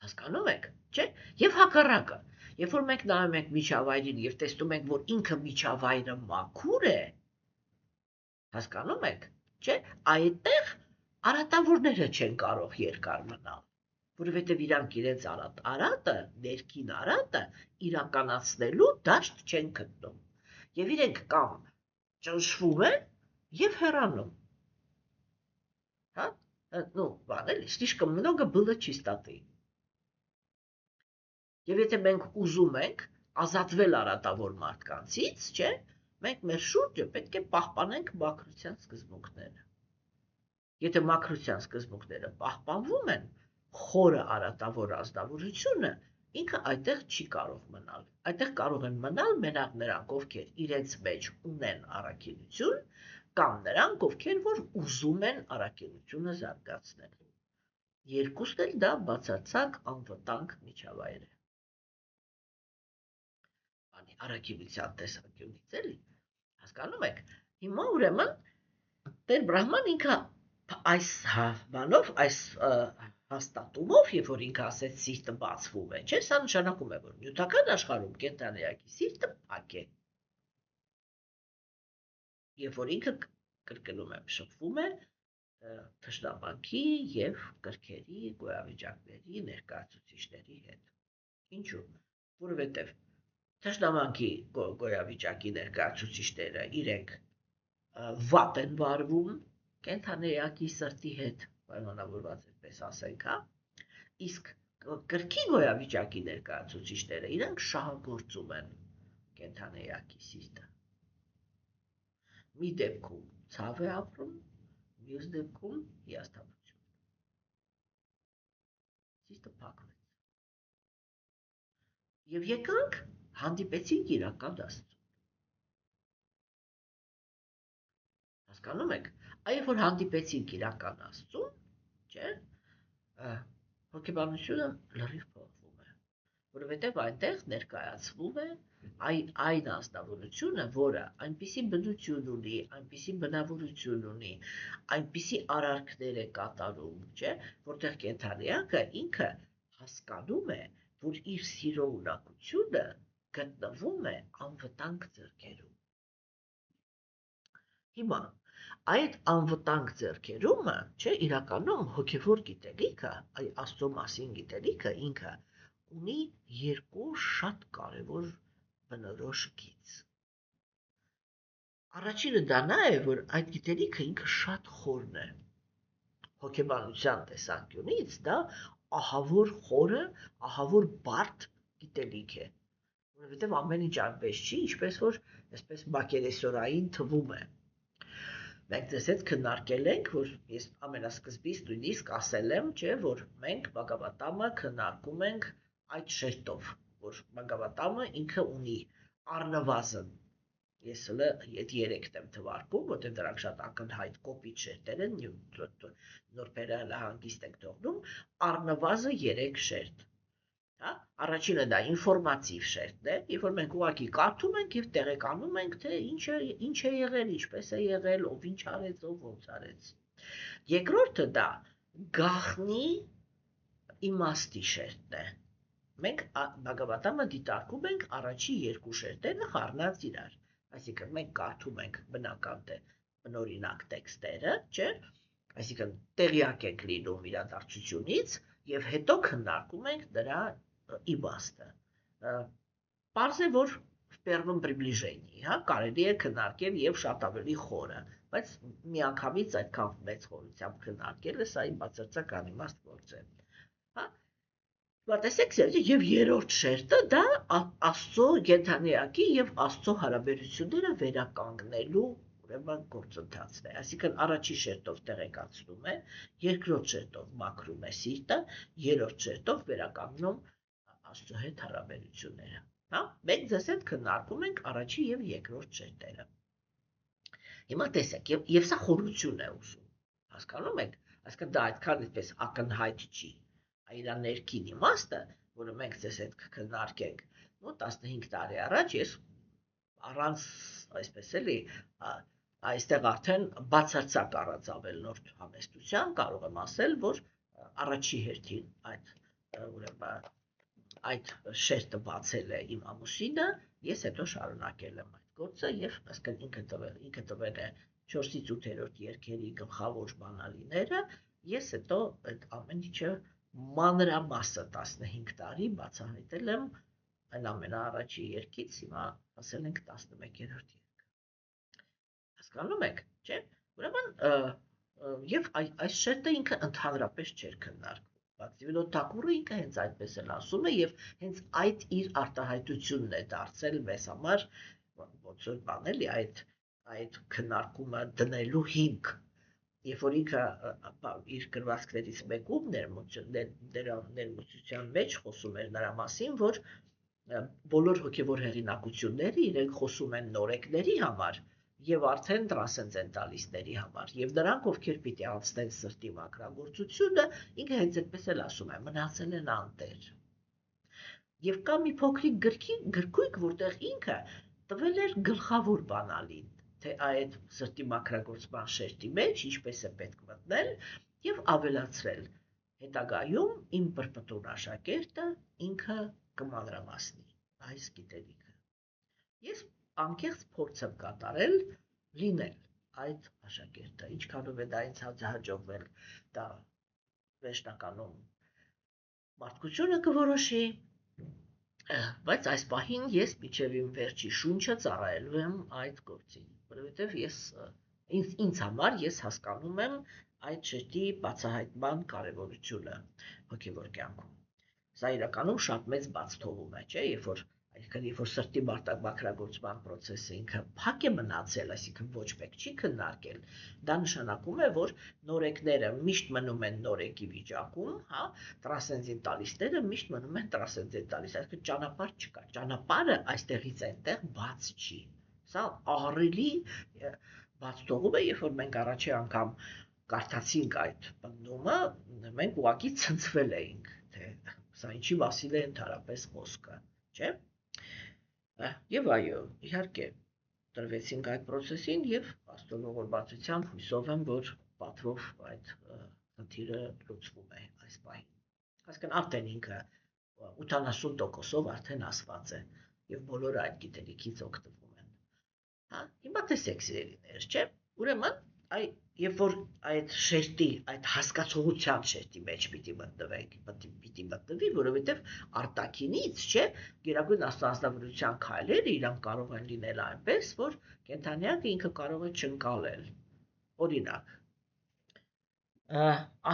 Հասկանում եք, չէ՞։ Եվ հակառակը, երբ որ մենք նայում ենք միջավայրին եւ տեսնում ենք, որ ինքը միջավայրը մաքուր է, հասկանում եք, չէ՞, այդտեղ արատավորները չեն կարող երկար մնալ, որովհետև իրանք իրենց արատը, ներքին արատը իրականացնելու դաշտ չեն գտնում։ Եվ իրենք կամ ճնշվում են եւ հեռանում։ Հա? Բան էլի, слишком много было чистоты։ Եվ եթե մենք ուզում ենք ազատվել արատավոր մարդկանցից, չէ՞, մենք մեր շուրջը պետք է պահպանենք մաքրության սկզբունքները։ Եթե մաքրության սկզբունքները պահպանվում են, խորը արատավոր ազնվորությունը ինքը այդտեղ չի կարող մնալ։ Այդտեղ կարող են մնալ մենակ նրանք, ովքեր իրենց մեջ ունեն առաքինություն, կամ նրանք, ովքեր որ ուզում են առաքինությունը զարգացնել։ Երկուսն էլ դա բացարձակ անվտանգ միջավայր է։ առաքելության տեսանկյունից էլի, հասկանում եք, հիմա ուրեմն Տեր Բրահման ինքը այս բանով, այս հաստատումով, երբ որ ինքը ասեց սիրտը բացվում է, չէ, սա նշանակում է, որ նյութական աշխարհում կենդանիակի սիրտը փակ է։ Երբ որ ինքը կրկնում եմ շփվում է թշնամանքի եւ կրքերի, գոյավիճակների, ներկայացուցիչների հետ։ Ինչու՞։ Որովհետեւ թշնամանքի գոյավիճակի ներկայացուցիչները իրենք վատ են վարվում կենդանիակի սրտի հետ, պայմանավորված այդպես ասենք, հա, իսկ կրքի գոյավիճակի ներկայացուցիչները իրենք շահագործում են կենդանիակի սիրտը։ Մի դեպքում ցավ է ապրում, մյուս դեպքում հիասթափություն։ Սիրտը փակվեց։ Եվ եկանք հանդիպեցինք իրական Աստծուն։ Հասկանում եք, այ որ հանդիպեցինք իրական Աստծուն, չէ, հոգեբանությունը լրիվ փոխվում է, որովհետև այնտեղ ներկայացվում է այն ազնվորությունը, որը այնպիսի բնություն ունի, այնպիսի բնավորություն ունի, այնպիսի արարքներ է կատարում, չէ, որտեղ կենդանիակը ինքը հասկանում է, որ իր սիրո ունակությունը գտնվում է անվտանգ ձեռքերում։ Հիմա այդ անվտանգ ձեռքերումը, չէ, իրականում հոգևոր գիտելիքը, այ Աստծո մասին գիտելիքը ինքը ունի երկու շատ կարևոր բնորոշ գիծ։ Առաջինը դա նա է, որ այդ գիտելիքը ինքը շատ խորն է։ Հոգեբանության տեսանկյունից դա ահավոր խորը, ահավոր բարդ գիտելիք է, որովհետև ամեն ինչ այնպես չի, ինչպես որ այսպես մակերեսորային թվում է։ Մենք ձեզ հետ քննարկել ենք, որ ես ամենասկզբից նույնիսկ ասել եմ, չէ, որ մենք Բագավատամը քննարկում ենք այդ շերտով, որ Բագավատամը ինքը ունի առնվազն, ես հələ 3 եմ թվարկում, որտեղ դրանք շատ ակնհայտ կոպիտ շերտեր են, նորբերը հələ հանգիստ ենք թողնում, առնվազն 3 շերտ։ Հա, առաջինը դա ինֆորմատիվ շերտն է, երբ որ մենք ուղղակի կարդում ենք եւ տեղեկանում ենք, թե ինչ է եղել, ինչպես է եղել, ով ինչ արեց, ով ոնց արեց։ Երկրորդը դա գաղտնի իմաստի շերտն է։ Մենք Բագավատամը դիտարկում ենք առաջի 2 շերտերը խառնած իրար, այսինքն մենք կարդում ենք բնօրինակ տեքստերը, չէ՞, այսինքն տեղյակ ենք լինում իրադարձությունից եւ հետո քննարկում ենք դրա իմաստը։ Պարզ է, որ в первом приближении, հա, կարելի է քննարկել եւ շատ ավելի խորը, բայց միանգամից այդքան մեծ խորությամբ քննարկելը սա իմ բացարձակ անիմաստ գործ է։ Հա։ Հիմա տեսեք, եւ երրորդ շերտը դա Աստծո կենդանիակի եւ Աստծո հարաբերությունները վերականգնելու ուրեմն գործընթացն է։ Այսինքն առաջի շերտով տեղեկացնում է, երկրորդ շերտով մաքրում է սիրտը, երրորդ շերտով վերականգնում Աստծո հետ հարաբերությունները։ Հա, մենք ձեզ հետ քննարկում ենք առաջի եւ երկրորդ շերտերը։ Հիմա տեսեք, եւ սա խորություն է ուզում։ Հասկանում եք, այսինքն դա այդքան այդպես ակնհայտ չի։ Այլ ներքին իմաստը, որը մենք ձեզ հետ կքննարկենք, մոտ 15 տարի առաջ ես առանց այսպես էլի այստեղ արդեն բացարձակ առանց ավելնորդ համեստության կարող եմ ասել, որ առաջի հերթին ուրեմն այդ շերտը բացել է իմ ամուսինը, ես հետո շարունակել եմ այդ գործը եւ ասկան ինքը տվել է 4-ից 8-րդ երգերի գլխավոր բանալիները, ես հետո այդ ամեն ինչը մանրամասը 15 տարի բացահայտել եմ այն ամենաառաջի երգից, հիմա ասել ենք 11-րդ երգ։ Հասկանում եք, չէ՞։ Ուրեմն եւ այս շերտը ինքը ընդհանրապես չէր քննարկվում։ Բակտիվիդոն Թակուրը ինքը հենց այդպես էլ ասում է եւ հենց այդ իր արտահայտությունն է դարձել մեզ համար ոնց որ բան էլի այդ քննարկումը դնելու հիմք, երբ որ ինքը իր գրվածքներից մեկում ներմուծության մեջ խոսում էր նրա մասին, որ բոլոր հոգևոր հեղինակությունները իրենք խոսում են նորեկների համար եւ արդեն տրանսցենդենտալիստների համար եւ նրանք ովքեր պիտի անցնեն սրտի մաքրագործությունը ինքը հենց այդպես էլ ասում է մնացել են անտեր Եվ կա մի փոքրիկ գրքույկ, որտեղ ինքը տվել էր գլխավոր բանալին, թե այդ սրտի մաքրագործման շերտի մեջ ինչպես է պետք մտնել եւ ավելացրել հետագայում իմ պրպտուն աշակերտը ինքը կմանրամասնի այս գիտելիքը։ Ես անկեղծ փորձ եմ կատարել լինել այդ աշակերտը, ինչքանով է դա ինձ հաջողվել, դա վերջնականում մարդկությունը կորոշի, բայց այս պահին ես մինչև իմ վերջի շունչը ծառայելու եմ այդ գործին, որովհետև ինձ համար ես հասկանում եմ այդ շերտի բացահայտման կարևորությունը հոգևոր կյանքում։ Սա իրականում շատ մեծ բաց թողում է, չէ, երբ որ սրտի մաքրագործման process-ը ինքը փակ է մնացել, այսինքն ոչ մեկ չի քննարկել, դա նշանակում է, որ նորեկները միշտ մնում են նորեկի վիճակում, հա, տրանսցենդենտալիստները միշտ մնում են տրանսցենդենտալիստ, այսինքն ճանապարհ չկա, ճանապարհը այստեղից այնտեղ բաց չի։ Սա ահռելի բաց թողում է, երբ որ մենք առաջի անգամ կարդացինք այդ պնդումը, մենք ուղղակի ցնցվել էինք, թե սա ինչի մասին է ընդհանրապես խոսքը, չէ՞։ Եվ այո, իհարկե, տրվեցինք այդ process-ին եւ Աստծո ողորմածությամբ հույսով եմ, որ պատվով այդ խնդիրը լուծվում է այս պահին։ Հասկան արդեն ինքը 80%-ով արդեն ասված է եւ բոլորը այդ գիտելիքից օգտվում են։ Հա, հիմա տեսեք սիրելիներ, չէ՞։ Ուրեմն, երբ որ այդ շերտի, այդ հասկացողության շերտի մեջ պիտի մտնվի, որովհետև արտաքինից, չէ, գերագույն աստվածավորության քայլերը իրանք կարող են լինել այնպես, որ կենդանիակը ինքը կարող է չընկալել։ Օրինակ,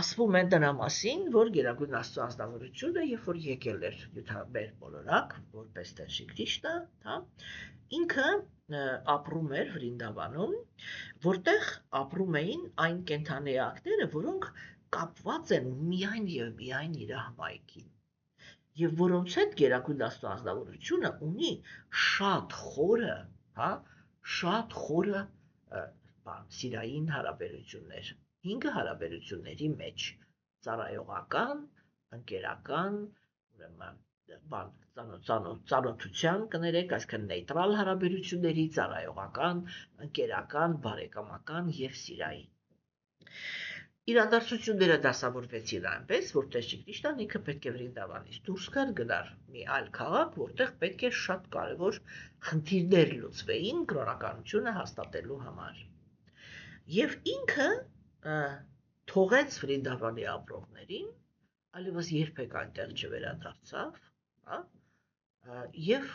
ասվում է դրա մասին, որ գերագույն աստվածավորությունը, երբ որ եկել էր մեր բոլորակ, որպես Տեր Շի Քրիշնա, հա, ինքը ապրում էր Վրինդավանում, որտեղ ապրում էին այն կենդանիակները, որոնք կապված են միայն եւ միայն իր հմայքին, եւ որոնց հետ գերագույն աստվածավորությունը ունի շատ խորը, հա, շատ խորը սիրային հարաբերություններ, 5 հարաբերությունների մեջ, ծառայողական, ընկերական, ուրեմն ծանոթության կներեք, այսինքն նեյտրալ հարաբերությունների, ծառայողական, ընկերական, բարեկամական եւ սիրային։ Իրադարձությունները դասավորվեցին այնպես, որ Տեր Շի Քրիշնան ինքը պետք է Վրինդավանից դուրս գար մի այլ քաղաք, որտեղ պետք է շատ կարևոր խնդիրներ լուծվեին կրոնականությունը հաստատելու համար։ Եվ ինքը թողեց Վրինդավանի ապրողներին, այլևս երբեք այնտեղ չվերադարձավ, հա, եւ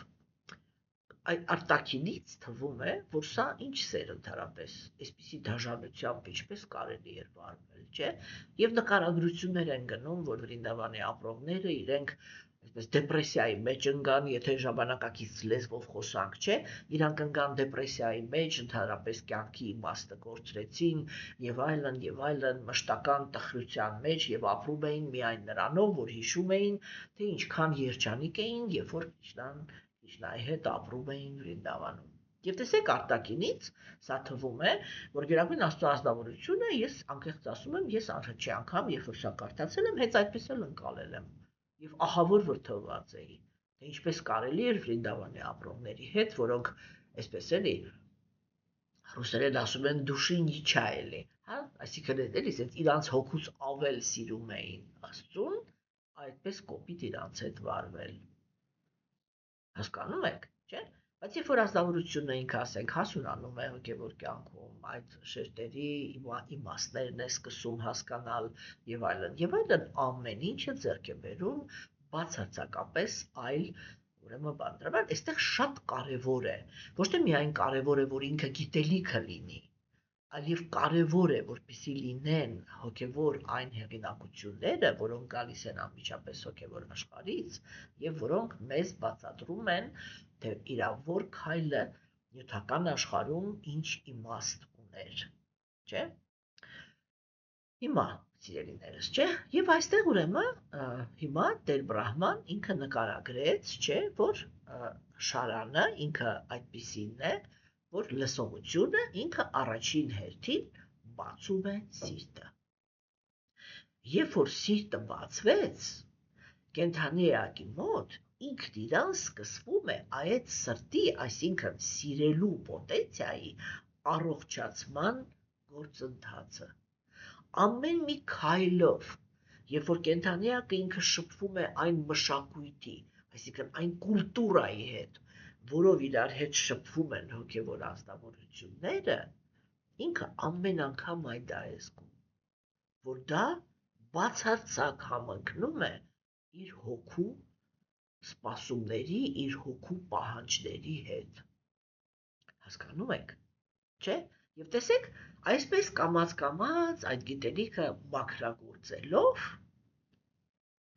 այդ արտաքինից թվում է, որ սա ինչ սեր ընդհանրապես, այսպիսի դաժանությամբ ինչպես կարելի էր վարվել, չէ՞։ Եվ նկարագրություններ են գնում, որ Վրինդավանի ապրողները իրենք այսպես դեպրեսիայի մեջ ընկան, եթե ժամանակակից լեզվով խոսանք, չէ, իրանք ընկան դեպրեսիայի մեջ, ընդհանրապես կյանքի իմաստը կորցրեցին եւ այլն, մշտական տխրության մեջ եւ ապրում էին միայն նրանով, որ հիշում էին, թե ինչքան երջանիկ էին, երբ որ Քրիշնայի հետ ապրում էին Վրինդավանում։ Եվ տեսեք արտաքինից, սա թվում է, որ գերագույն աստվածավորությունը, ես անկեղծ ասում եմ, ես առաջի անգամ, երբ որ սա կարդացել եմ, հենց այդպես էլ ընկալել եմ։ Եվ ահավոր վրդովված էի, թե ինչպես կարելի էր Վրինդավանի ապրողների հետ, որոնք այսպես էլի ռուսերեն ասում են դուշի նիչայելի, հա, այսինքն էլի ասենց իրանց հոգուց ավել սիրում էին Աստծուն, այդպես կոպիտ իրանց հետ վարվել։ Հասկանում եք, չէ՞։ Բայց երբ որ ազնվորությունը ինքը ասենք հասունանում է հոգևոր կյանքում, այդ շերտերի իմաստներն է սկսում հասկանալ եւ այլն, ամեն ինչը ձեռք է բերում բացարձակապես այլ ուրեմն բան։ Դրա համար այստեղ շատ կարևոր է, ոչ թե միայն կարևոր է, որ ինքը գիտելիքը լինի, այլ եւ կարևոր է, որպեսզի լինեն հոգևոր այն հեղինակությունները, որոնք գալիս են անմիջապես հոգևոր աշխարհից եւ որոնք մեզ բացատրում են, թե իրա որ քայլը նյութական աշխարհում ինչ իմաստ ուներ, չէ՞։ Հիմա սիրելիներս, չէ՞, եւ այստեղ ուրեմն հիմա Տեր Բրահման ինքը նկարագրեց, չէ, որ շարանը ինքը այդպիսին է, որ լսողությունը ինքը առաջին հերթին բացում է սիրտը։ Երբ որ սիրտը բացվեց, կենդանի էակի մոտ ինքն իրան սկսվում է այդ սրտի, այսինքն սիրելու պոտենցիայի առողջացման գործընթացը։ Ամեն մի քայլով, երբ որ կենդանիակը ինքը շփվում է այն մշակույթի, այսինքն այն կուլտուրայի հետ, որով իրար հետ շփվում են հոգևոր անձնավորությունները, ինքը ամեն անգամ այդ է զգում, որ դա բացարձակ համընկնում է իր հոգու սպասումների, իր հոգու պահանջների հետ։ Հասկանում եք, չէ՞։ Եվ տեսեք, այսպես կամաց այդ գիտելիքը մաքրագործելով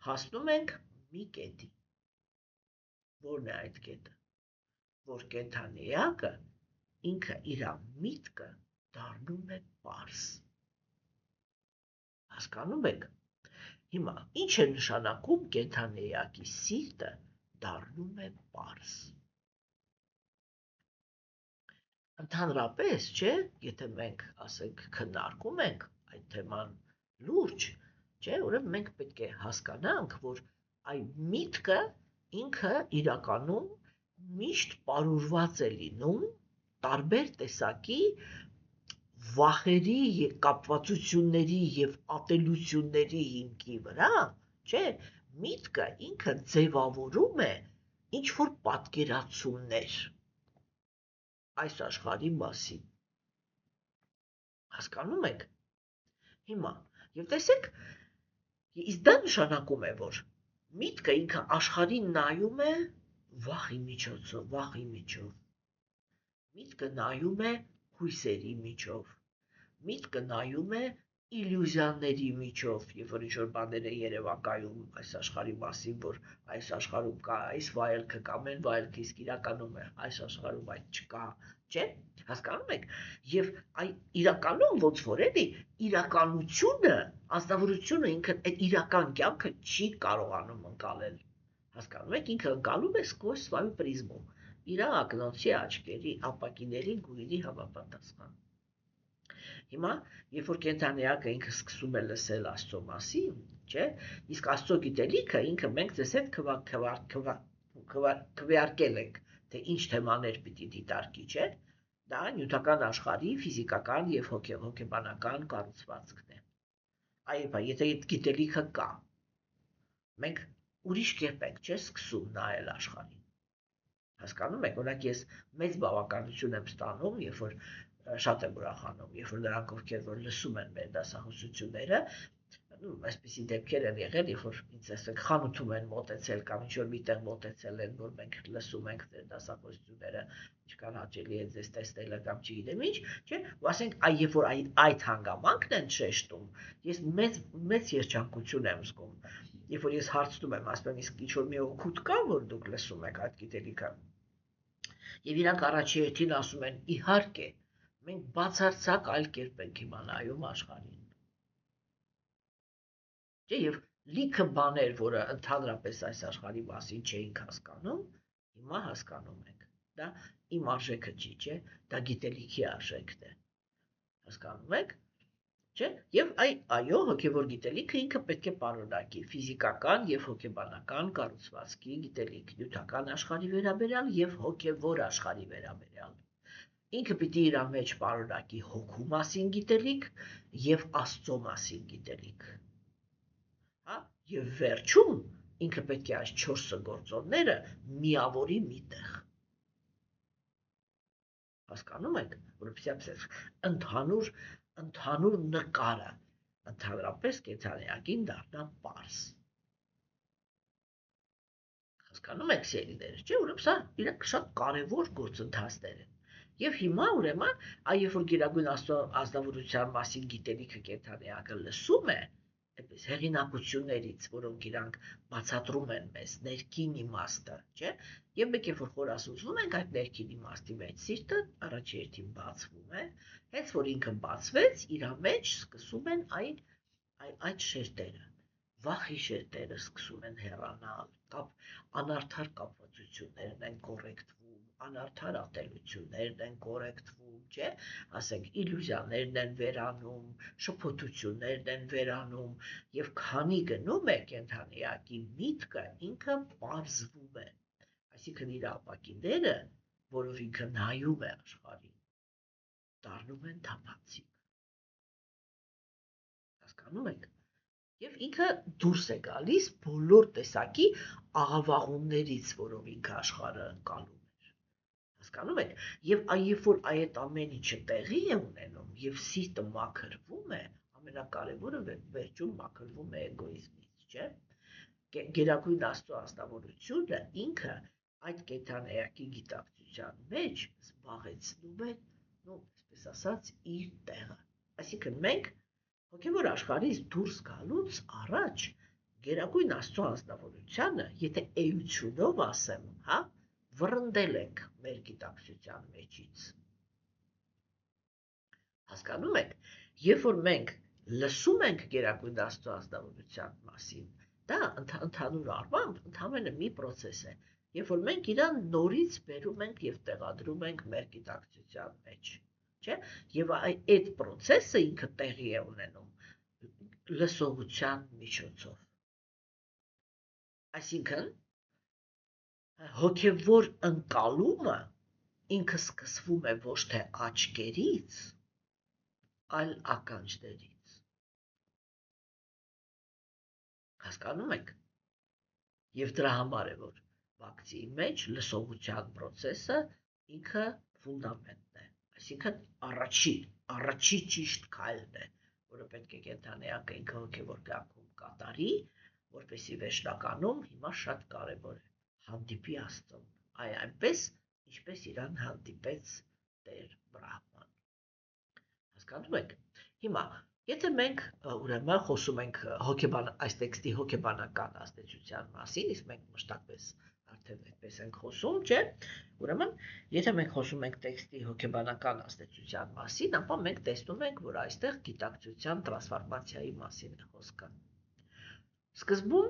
հասնում ենք մի կետի։ Որն է այդ կետը, որ կենդանիակը ինքը իր միտքը դառնում է պարզ։ Հասկանում եք։ Հիմա ինչ է նշանակում կենդանիակի սիրտը դառնում է պարզ։ Ընդհանրապես, չէ, եթե մենք ասենք քննարկում ենք այդ թեման լուրջ, չէ, ուրեմն մենք պետք է հասկանանք, որ այդ միտքը ինքը իրականում միշտ պարուրված է լինում տարբեր տեսակի վախերի, կապվածությունների եւ ատելությունների հիմքի վրա, չէ, միտքը ինքը ձևավորում է ինչ-որ պատկերացումներ այս աշխարհի մասին։ Հասկանում եք։ Հիմա, եւ տեսեք, իսկ դա նշանակում է, որ միտքը ինքը աշխարհին նայում է վախի միջով։ Միտքը նայում է հույսերի միջով։ Միտքը նայում է իլյուզիաների միջով, երբ որ ինչ-որ բաներ է երևակայում այս աշխարհի մասին, որ այս աշխարհում կա այս վայելքը կամ այն վայելքը, իսկ իրականում է այս աշխարհում այդ չկա, չէ՞։ Հասկանում եք։ Եվ իրականում ոնց որ էլի, իրականությունը, ազնվորությունը ինքը այդ իրական կյանքը չի կարողանում ընկալել։ Հասկանում եք, ինքը ընկալում է սկսել свою պրիզմու, իր ակնոցի աչքերի, ապակիների գույնի համապատասխան։ Հիմա, երբ որ կենդանիակը ինքը սկսում է լսել Աստծո մասին, չէ, իսկ Աստծո գիտելիքը ինքը մենք ձեզ հետ քվեարկել ենք, թե ինչ թեմաներ պիտի դիտարկի, չէ, դա նյութական աշխարհի ֆիզիկական եւ հոգեբանական կառուցվածքն է։ Այո, եթե այդ գիտելիքը կա, մենք ուրիշ կերպ ենք, չէ, սկսում նայել աշխարհին։ Հասկանում եք, օրինակ ես մեծ բավականություն եմ ստանում, երբ որ շատ եմ ուրախանում, երբ որ նրանք ովքեր որ լսում են մեր դասախոսությունները, այսպիսի դեպքեր են եղել, երբ որ ինձ ասենք խանութում են մոտեցել կամ ինչ-որ միտեղ մոտեցել են, որ մենք լսում ենք ձեր դասախոսությունները, ինչքան հաճելի է ձեզ տեսնելը կամ չգիտեմ ինչ, չէ, ու ասենք երբ որ այդ հանգամանքն են շեշտում, ես մեծ երջանկություն եմ զգում, երբ որ ես հարցնում եմ, ասում եմ, իսկ ինչ-որ մի օգուտ կա, որ դուք լսում եք այդ գիտելիքը, եւ իրանք առաջի հերթին ասում են, իհարկե, մենք բացարձակ այլ կերպ ենք հիմա նայում աշխարհին։ Չէ, եւ լիքը բաներ, որը ընդհանրապես այս աշխարհի մասին չէինք հասկանում, հիմա հասկանում ենք։ Դա իմ արժեքը չի, չէ, դա գիտելիքի արժեքն է։ Հասկանում եք։ Չէ, եւ այո, հոգեվոր գիտելիքը ինքը պետք է պարունակի ֆիզիկական եւ հոգեբանական կառուցվածքի գիտելիք, նյութական աշխարհի վերաբերյալ եւ հոգեվոր աշխարհի վերաբերյալ։ Ինքը պիտի իր մեջ պարունակի հոգու մասին գիտելիք եւ Աստծո մասին գիտելիք։ Հա, եւ վերջում ինքը պետք է այս 4 գործոնները միավորի միտեղ։ Հասկանում եք, որովհետեւ ընդհանուր նկարը ընդհանրապես կենդանիակին դառնա պարզ։ Հասկանում եք, սիրելիներ, չէ՞, ուրեմն սա իրանք շատ կարևոր գործընթացներ են։ Եվ հիմա ուրեմն, երբ որ գերագույն ազնվորության մասին գիտելիքը կենդանիակը լսում է, այդպես հեղինակություններից, որոնք իրանք բացատրում են մեզ ներքին իմաստը, չէ՞, եւ մենք երբ որ խորասուզվում ենք այդ ներքին իմաստի մեջ, սիրտը առաջի հերթին բացվում է, հենց որ ինքը բացվեց, իր մեջ սկսում են այդ շերտերը, վախի շերտերը սկսում են հեռանալ, անարդար կապվածություններն են կոռեկտվում, անարդար ատելություններն են կորեկտվում, չէ, ասենք իլյուզիաներն են վերանում, շփոթություններն են վերանում, եւ քանի գնում է կենդանիակի միտքը ինքը պարզվում է, այսինքն իր ապակիները, որով ինքը նայում է աշխարհին, դառնում են թափանցիկ, հասկանում եք, եւ ինքը դուրս է գալիս բոլոր տեսակի աղավաղումներից, որով ինքը աշխարհը ընկալում էր, հասկանում եք, եւ երբ որ այդ ամեն ինչը տեղի է ունենում եւ սիրտը մաքրվում է, ամենակարևորը վերջում մաքրվում է էգոիզմից, չէ, գերագույն Աստծո ազնվորությունը ինքը այդ կենդանիակի գիտակցության մեջ զբաղեցնում է, այսպես ասած, իր տեղը, այսինքն մենք հոգևոր աշխարհից դուրս գալուց առաջ գերագույն Աստծո ազնվորությանը, եթե էությունով ասեմ, հա, վռնդել ենք մեր գիտակցության մեջից։ Հասկանում եք, երբ որ մենք լսում ենք գերագույն Աստծո ազնվորության մասին, դա ընդհանուր առմամբ ընդհանրապես մի process է, երբ որ մենք իրան նորից բերում ենք եւ տեղադրում ենք մեր գիտակցության մեջ, չէ՞, եւ այդ process-ը ինքը տեղի է ունենում լսողության միջոցով, այսինքն հոգևոր ընկալումը ինքը սկսվում է ոչ թե աչքերից, այլ ականջներից, հասկանում եք, եւ դրա համար է, որ վակցիի մեջ լսողության process-ը ինքը ֆունդամենտն է, այսինքն առաջի ճիշտ քայլն է, որը պետք է կենդանիակը ինքը հոգևոր կյանքում կատարի, որպեսզի վերջնականում հիմա շատ կարևոր է հանդիպի Աստծուն, այնպես, ինչպես իրան հանդիպեց Տեր Բրահման։ Հասկանում եք։ Հիմա, եթե մենք ուրեմն խոսում ենք այս տեքստի հոգեբանական ազդեցության մասին, իսկ մենք մշտապես արդեն այդպես ենք խոսում, չէ՞։ Ուրեմն, եթե մենք խոսում ենք տեքստի հոգեբանական ազդեցության մասին, ապա մենք տեսնում ենք, որ այստեղ գիտակցության տրանսֆորմացիայի մասին է խոսքը։ Սկզբում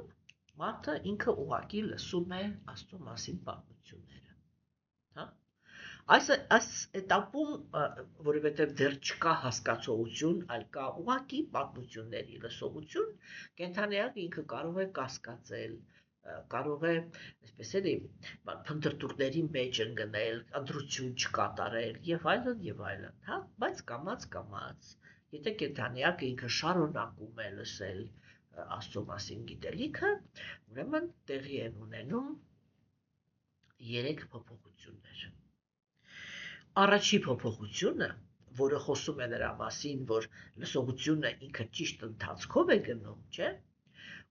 մարդը ինքը ուղղակի լսում է Աստծո մասին պատմությունները, հա։ Այս этаպում, որովհետև դեռ չկա հասկացողություն, այլ կա ուղղակի պատմությունների լսողություն, կենդանիակը ինքը կարող է կասկածել, կարող է, այսպես էլի, փնտրտուքների մեջ ընկնել, ընտրություն չկատարել եւ այլն, հա, բայց կամաց, եթե կենդանիակը ինքը շարունակում է լսել Աստծո մասին գիտելիքը, ուրեմն տեղի են ունենում 3 փոփոխություններ։ Առաջի փոփոխությունը, որը խոսում է նրա մասին, որ լսողությունը ինքը ճիշտ ընթացքով է գնում, չէ՞,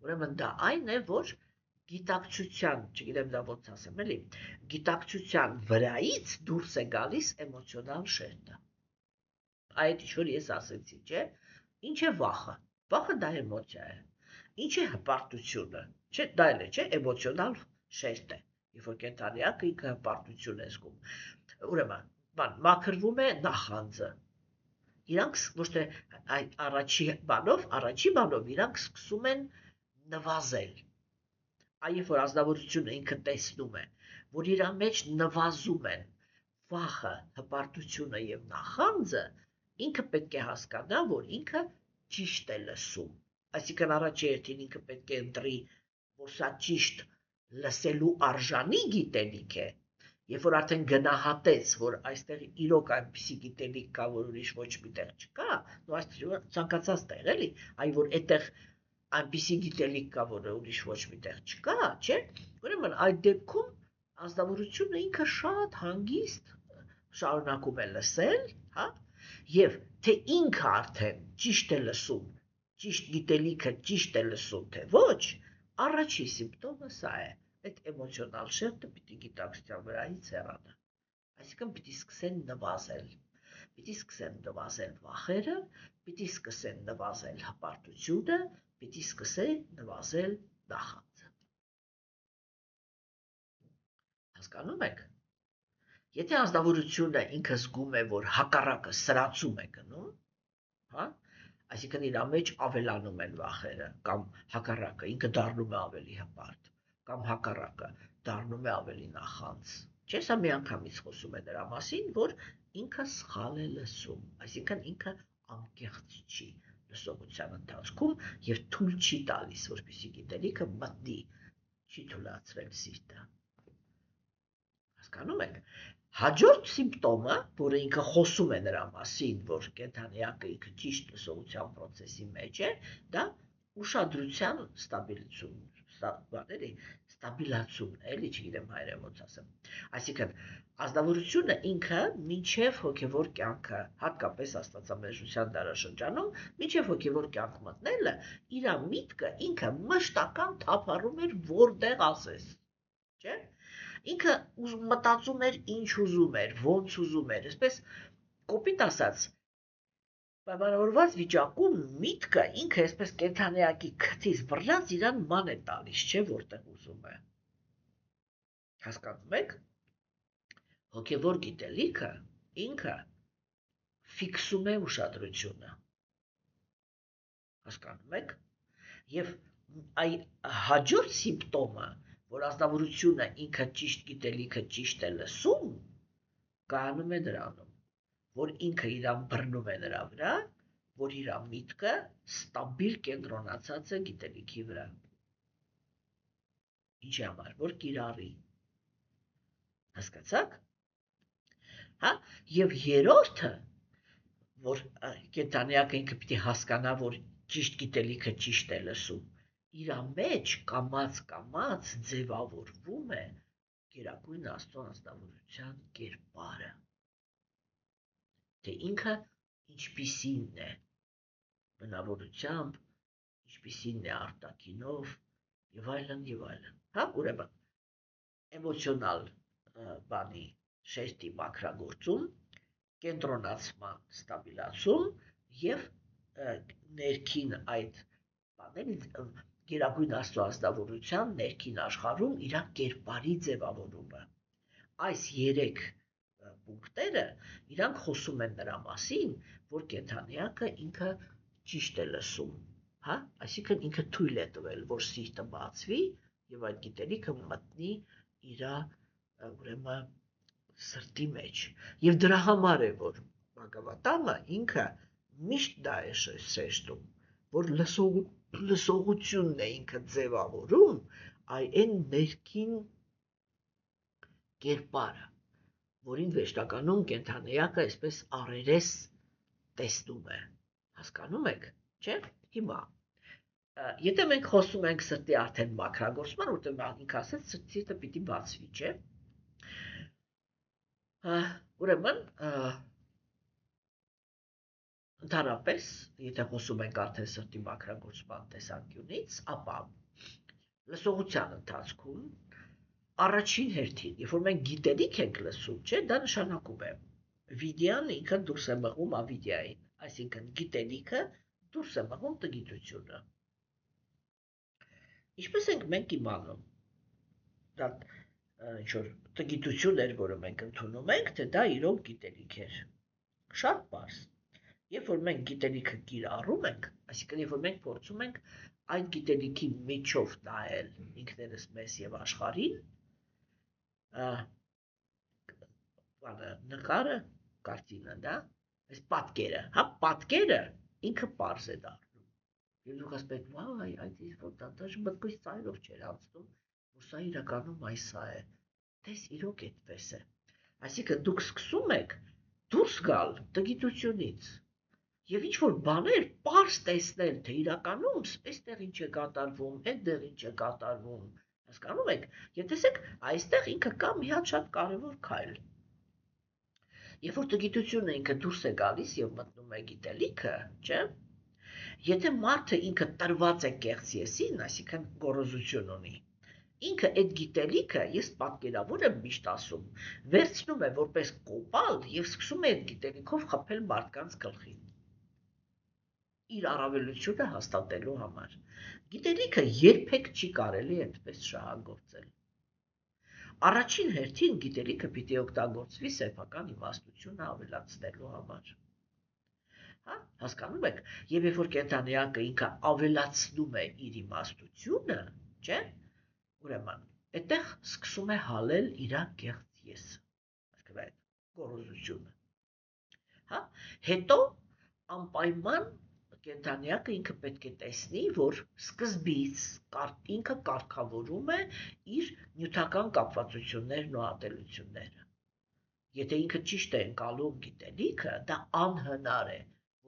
ուրեմն դա այն է, որ գիտակցության, չգիտեմ դա ոնց ասեմ, էլի, գիտակցության վրայից դուրս է գալիս էմոցիոնալ շերտը։ Այդ ինչ որ ես ասեցի, չէ՞, ինչ է վախը։ Վախը դա էմոցիա է։ Ինչ է հպարտությունը, չէ, դա էլ է, չէ, էմոցիոնալ շերտ է, երբ որ կենդանիակը ինքը հպարտություն է զգում։ Ուրեմն, մաքրվում է նախանձը։ Իրանք ոչ թե առաջի բանով իրանք սկսում են նվազել։ Երբ որ ազնվորությունը ինքը տեսնում է, որ իր մեջ նվազում են վախը, հպարտությունը եւ նախանձը, ինքը պետք է հասկանա, որ ինքը ճիշտ է լսում։ Այսինքն առաջի հերթին ինքը պետք է ընտրի, որ սա ճիշտ լսելու արժանի գիտելիք է, երբ որ արդեն գնահատեց, որ այստեղ իրոք այնպիսի գիտելիք կա, որ ուրիշ ոչ մի տեղ չկա, ու այս ցանկացած տեղ էլի, այ որ այդտեղ այնպիսի գիտելիք կա, որ ուրիշ ոչ մի տեղ չկա, չէ՞, ուրեմն այդ դեպքում ազնվորությունը ինքը շատ հանգիստ շարունակում է լսել, հա, եւ թե ինքը արդեն ճիշտ է լսում, ճիշտ գիտելիքը ճիշտ է լսում, թե ոչ, առաջի սիմպտոմը սա է, այդ էմոցիոնալ շերտը պիտի գիտակցության վրայից հեռանա, այսինքն պիտի սկսեն նվազել վախերը, պիտի սկսեն նվազել հպարտությունը, պիտի սկսեն նվազել նախանձը։ Հասկանում եք։ Եթե ազնվորությունը ինքը զգում է, որ հակառակը սրացում է գնում, հա, այսինքն իր մեջ ավելանում են վախերը, կամ հակառակը ինքը դառնում է ավելի հպարտ, կամ հակառակը դառնում է ավելի նախանձ, Չէ, սա միանգամից խոսում է նրա մասին, որ ինքը սխալ է լսում, այսինքն ինքը անկեղծ չի լսողության ընթացքում եւ թույլ չի տալիս, որպեսզի գիտելիքը մտնի, չի թույլատրել սիրտը։ Հասկանում եք։ Հաջորդ սիմպտոմը, որը ինքը խոսում է նրա մասին, որ կենդանիակը ինքը ճիշտ լսողության process-ի մեջ է, դա ուշադրության ստաբիլացումն է, էլի չգիտեմ հայերեն ոնց ասեմ։ Այսինքն, ազնվորությունը ինքը մինչև հոգևոր կյանքը, հատկապես աստվածամերժության դարաշրջանում, մինչև հոգևոր կյանք մտնելը, իր միտքը ինքը մշտական թափառում էր որտեղ ասես, չէ՞։ Ինքը մտածում էր ինչ ուզում էր, ոնց ուզում էր, այսպես կոպիտ ասած, պայմանավորված վիճակում միտքը ինքը այսպես կենդանիակի քթից բռնած իրան ման է տալիս, չէ՞ որտեղ ուզում է։ Հասկանում եք։ Հոգևոր գիտելիքը ինքը ֆիքսում է ուշադրությունը։ Հասկանում եք։ Եվ այ հաջորդ սիմպտոմը, որ ազնվորությունը ինքը ճիշտ գիտելիքը ճիշտ է լսում, կայանում է դրանում, որ ինքը իրան բռնում է նրա վրա, որ իր միտքը ստաբիլ կենտրոնացած է գիտելիքի վրա։ Ինչի համար, որ կիրառի։ Հասկացաք։ Հա, եւ երրորդը, որ կենդանիակը ինքը պիտի հասկանա, որ ճիշտ գիտելիքը ճիշտ է լսում, իր մեջ կամած ձևավորվում է գերագույն Աստծո անձնավորության կերպարը, թե ինքը ինչպիսին է բնավորությամբ, ինչպիսին է արտաքինով եւ այլն եւ այլն։ Հա, ուրեմն էմոցիոնալ բանի շերտի մաքրագործում, կենտրոնացման ստաբիլացում եւ ներքին այդ բաների գերագույն Աստծո ազնվորության ներքին աշխարհում իր կերպարի ձևավորումը։ Այս 3 պունկտերը իրանք խոսում են նրա մասին, որ կենդանիակը ինքը ճիշտ է լսում, հա, այսինքն ինքը թույլ է տվել, որ սիրտը բացվի եւ այդ գիտելիքը մտնի իր ուրեմն սրտի մեջ։ Եվ դրա համար է, որ Բhagavatam-ը ինքը միշտ դա է շեշտում, որ լսողությունն է ինքը ձևավորում այն ներքին կերպարը, որին վերջնականում կենդանիակը այսպես առերես տեսնում է։ Հասկանում եք, չէ՞։ Հիմա եթե մենք խոսում ենք սրտի արդեն մաքրագործման, որտեղ ինքը ասեց սրտը պիտի բացվի, չէ՞։ Ուրեմն ընդհանրապես, եթե խոսում ենք արդեն սրտի մաքրագործման տեսանկյունից, ապա լսողության ընթացքում առաջին հերթին, երբ որ մենք գիտելիք ենք լսում, չէ, դա նշանակում է վիդյան ինքը դուրս է մղում ավիդյային, այսինքն գիտելիքը դուրս է մղում տգիտությունը։ Ինչպես ենք մենք իմանում, դա ինչ-որ տգիտություն էր, որը մենք ընդունում ենք, թե դա իրոք գիտելիք էր։ Շատ պարզ։ Երբ որ մենք գիտելիքը կիրառում ենք, այսինքն երբ որ մենք փորձում ենք այդ գիտելիքի միջով նայել ինքներս մեզ եւ աշխարհին, նկարը, կարտինը, դա, այս պատկերը, հա, պատկերը ինքը պարզ է դառնում։ Եվ դուք ասում եք, վայ, այդ ինչ որ դա դաժե մտքից ծայրով չէր անցնում, որ սա իրականում այսա է։ Դες իրոք այդպես է։ Այսինքն դուք սկսում եք դուրս գալ տգիտությունից եւ ինչ որ բաներ պարզ տեսնել, թե իրականում այստեղ ինչ է կատարվում, այդտեղ ինչ է կատարվում։ Հասկանում եք։ Եվ տեսեք, այստեղ ինքը կա մի հատ շատ կարևոր քայլ։ Երբ որ տգիտությունը ինքը դուրս է գալիս եւ մտնում է գիտելիքը, չէ՞։ Եթե մարդը ինքը տրված է կեղծ եսին, այսինքն գոռոզություն ունի, ինքը այդ գիտելիքը, ես պատկերավոր եմ միշտ ասում, վերցնում է որպես կոպալ եւ սկսում է այդ գիտելիքով խփել մարդկանց գլխին։ Իր առավելությունը հաստատելու համար։ Գիտելիքը երբեք չի կարելի այդպես շահագործել։ Առաջին հերթին գիտելիքը պիտի օգտագործվի սեփական իմաստությունը ավելացնելու համար։ Հա, հասկանում եք, եւ երբ որ կենդանիակը ինքը ավելացնում է իր իմաստությունը, չէ՞, ուրեմն այդտեղ սկսում է հալել իր կեղծ եսը, այսինքն այդ գոռոզությունը։ Հա, հետո անպայման կենդանիակը ինքը պետք է տեսնի, որ սկզբից ինքը կարգավորում է իր նյութական կապվածություններն ու ատելությունները։ Եթե ինքը ճիշտ է ընկալում գիտելիքը, դա անհնար է,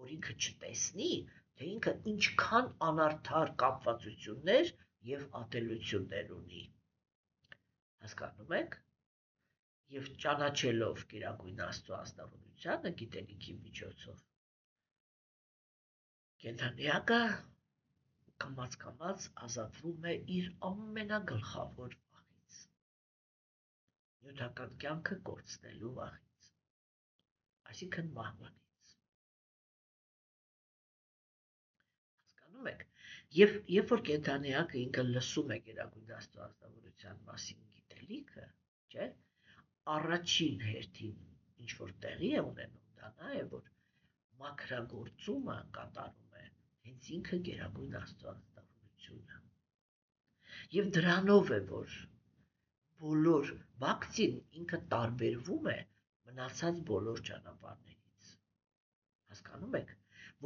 որ ինքը չտեսնի, թե ինքը ինչքան անարդար կապվածություններ եւ ատելություններ ունի։ Հասկանում եք։ Եվ ճանաչելով Գերագույն Աստծո ազնվորությանը գիտելիքի միջոցով, կենդանիակը կամաց ազատվում է իր ամենագլխավոր վախից, նյութական կյանքը կորցնելու վախից, այսինքն մահվանից։ Հասկանում եք։ Եվ երբ որ կենդանիակը ինքը լսում է Գերագույն Աստծո ազնվորության մասին գիտելիքը, չէ, առաջին հերթին ինչ որ տեղի է ունենում, դա նա է, որ մաքրագործումը կատարում հենց ինքը Գերագույն Աստծո ազնվորությունը։ Եվ դրանով է, որ բոլոր վակցին ինքը տարբերվում է մնացած բոլոր ճանապարհներից։ Հասկանում եք,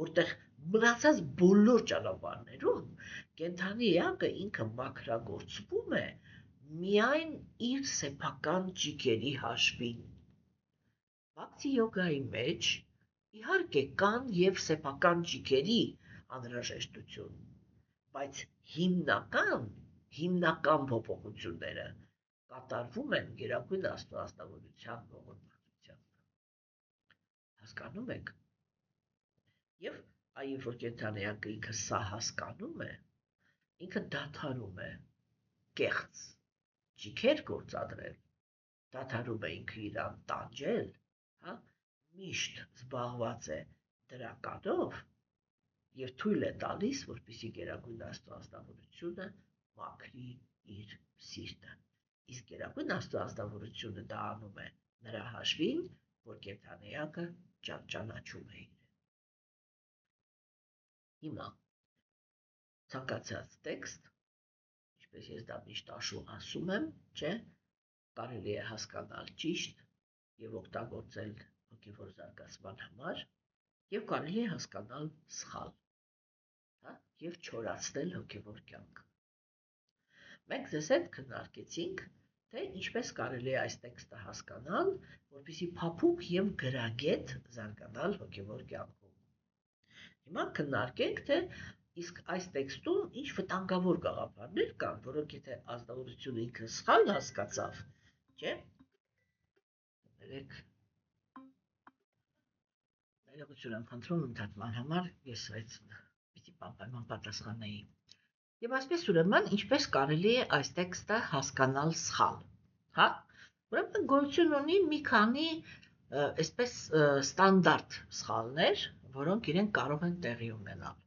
որտեղ մնացած բոլոր ճանապարհներում կենդանիակը ինքը մաքրագործվում է միայն իր սեփական ճիգերի հաշվին։ Բhakti յոգայի մեջ իհարկե կան եւ սեփական ճիգերի անհրաժեշտություն, բայց հիմնական փոփոխությունները կատարվում են Գերագույն Աստծո ազնվորության ողորմածությամբ։ Հասկանում եք։ Եվ այ որ կենդանիակը ինքը սա հասկանում է, ինքը դադարում է կեղծ ճիգեր գործադրել, դադարում է ինքը իրան տանջել, հա, միշտ զբաղված է դրականով եւ թույլ է տալիս, որպեսզի Գերագույն Աստծո ազնվորությունը մաքրի իր սիրտը։ Իսկ Գերագույն Աստծո ազնվորությունը դա անում է նրա հաշվին, որ կենդանիակը ճանաչում է իրեն։ Հիմա ցանկացած տեքստ, ինչպես ես դա միշտ ասում եմ, չէ, կարելի է հասկանալ ճիշտ եւ օգտագործել հոգեվոր զարգացման համար, եւ կարելի է հասկանալ սխալ, հա, եւ չորացնել հոգեվոր կյանքը։ Մենք ձեզ հետ քննարկեցինք, թե ինչպես կարելի է այս տեքստը հասկանալ, որպեսզի փափուկ եւ գրագետ զարգանալ հոգեվոր կյանքում։ Հիմա քննարկենք, թե իսկ այս տեքստում ինչ վտանգավոր գաղափարներ կան, որոնք եթե ազնվորությունը ինքը սխալ հասկացավ, չէ՞։ Ներողություն եմ խնդրում ընդհատման համար, ես այս պիտի պայման պատասխանեի։ Եվ այսպես ուրեմն, ինչպես կարելի է այս տեքստը հասկանալ սխալ, հա։ Ուրեմն գոյություն ունի մի քանի այսպես ստանդարտ սխալներ, որոնք իրենք կարող են տեղի ունենալ։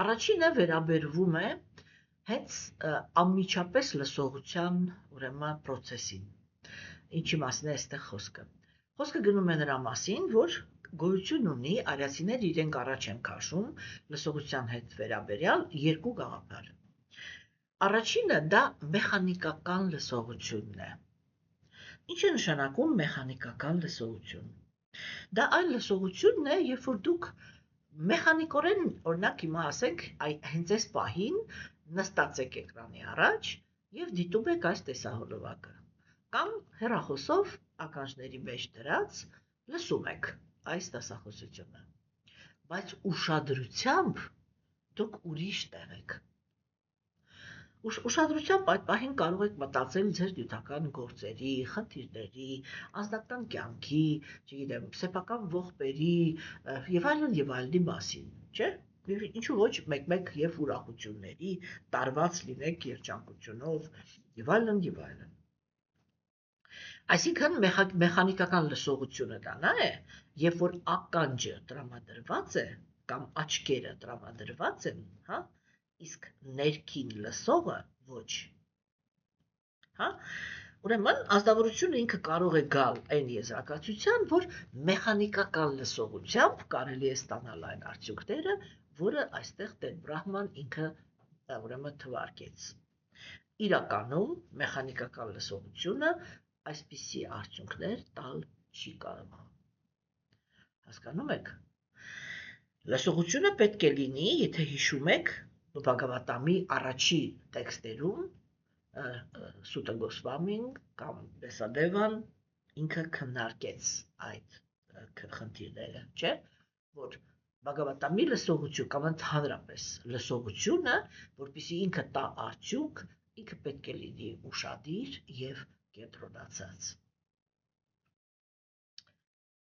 Առաջինը վերաբերվում է հենց անմիջապես լսողության ուրեմն process-ին։ Ինչի մասին է այստեղ խոսքը։ Խոսքը գնում է նրա մասին, որ գոյություն ունի, արիացիները իրենք առաջ են քաշում լսողության հետ վերաբերյալ երկու գաղափար։ Առաջինը դա մեխանիկական լսողությունն է։ Ինչ է նշանակում մեխանիկական լսողություն։ Դա այն լսողությունն է, երբ որ դուք մեխանիկորեն, օրինակ հիմա ասենք, հենց այս պահին նստած եք էկրանի առաջ եւ դիտում եք այս տեսահոլովակը, կամ հեռախոսով ականջների մեջ դրած լսում եք այս դասախոսությունը, բայց ուշադրությամբ դուք ուրիշ տեղ եք։ Ուշադրությամբ այդ պահին կարող եք մտածել ձեր նյութական գործերի, խնդիրների, անձնական կյանքի, չգիտեմ, սեփական ողբերի եւ այլնի մասին, չէ՞։ Ինչու ոչ մեկ-մեկ եւ ուրախությունների, տարված լինեք երջանկությունով եւ այլն եւ այլն։ Այսինքն մեխանիկական լսողությունը դա նա է, երբ որ ականջը տրամադրված է կամ աչքերը տրամադրված են, հա, իսկ ներքին լսողը ոչ։ Հա, ուրեմն ազնվորությունը ինքը կարող է գալ այն եզրակացության, որ մեխանիկական լսողությամբ կարելի է ստանալ այն արդյունքները, որը այստեղ Տեր Բրահման ինքը ուրեմն թվարկեց։ Իրականում մեխանիկական լսողությունը այսպիսի արդյունքներ տալ չի կարող։ Հասկանում եք։ Լսողությունը պետք է լինի, եթե հիշում եք, Բհագավատամի առաջի տեքստերում Սուտա Գոսվամին կամ Վեսադևան ինքը քննարկեց այդ խնդիրները, չէ՞, որ Բհագավատամի լսողություն կամ ընդհանրապես լսողությունը, որպեսզի ինքը տա արդյունք, ինքը պետք է լինի ուշադիր եւ կենտրոնացած։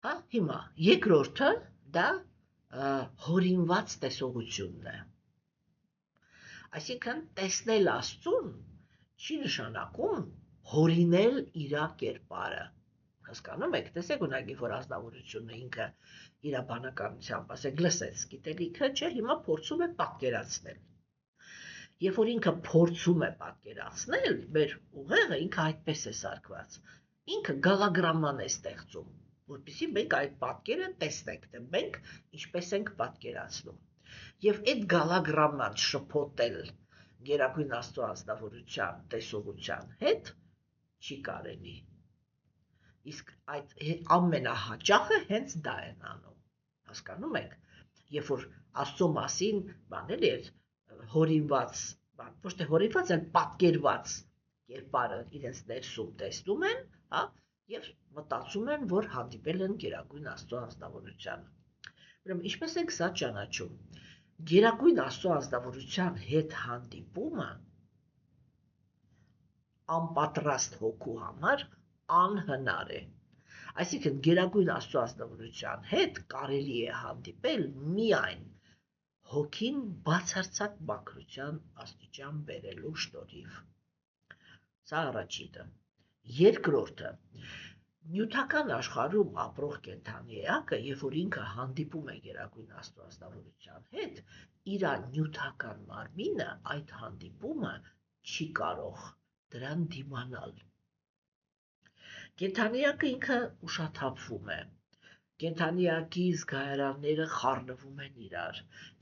Հա, հիմա երկրորդը դա հորինված տեսողությունն է։ Այսինքն տեսնել Աստծուն չի նշանակում հորինել իր կերպարը։ Հասկանում եք, տեսեք ունագի, որ ազնվորությունը ինքը իր բանականությամբ, ասեք, լսեց գիտելիքը, չէ, հիմա փորձում է պատկերացնել։ Երբ որ ինքը փորձում է պատկերացնել, մեր ուղեղը ինքը այդպես է սարքված։ Ինքը գալագրաման է ստեղծում, որպեսզի մենք այդ պատկերը տեսնենք, թե մենք ինչպես ենք պատկերացնում։ Եվ այդ գալագրաման շփոթել Գերագույն Աստծո ազնվորության տեսողության հետ չի կարելի։ Իսկ այդ ամենահաճախը հենց դա են անում, հասկանում եք, երբ որ Աստծո մասին բանել էր հորինված, ոչ թե հորինված, այլ պատկերված կերպարը իրենց ներսում տեսնում են, հա, եւ մտածում են, որ հանդիպել են Գերագույն Աստծո ազնվորությանը։ Ուրեմն ինչպես ենք սա ճանաչում։ Գերագույն Աստծո ազնվորության հետ հանդիպումը անպատրաստ հոգու համար անհնար է։ Այսինքն Գերագույն Աստծո ազնվորության հետ կարելի է հանդիպել միայն հոգին բացարձակ մաքրության աստիճան բերելու շնորհիվ։ Սա առաջինը։ Երկրորդը, նյութական աշխարհում ապրող կենդանի էակը, երբ որ ինքը հանդիպում է Գերագույն Աստծո ազնվորության հետ, իր նյութական մարմինը այդ հանդիպումը չի կարող դրան դիմանալ։ Կենդանիակը ինքը ուշաթափվում է, կենդանիակի զգայարանները խառնվում են իրար,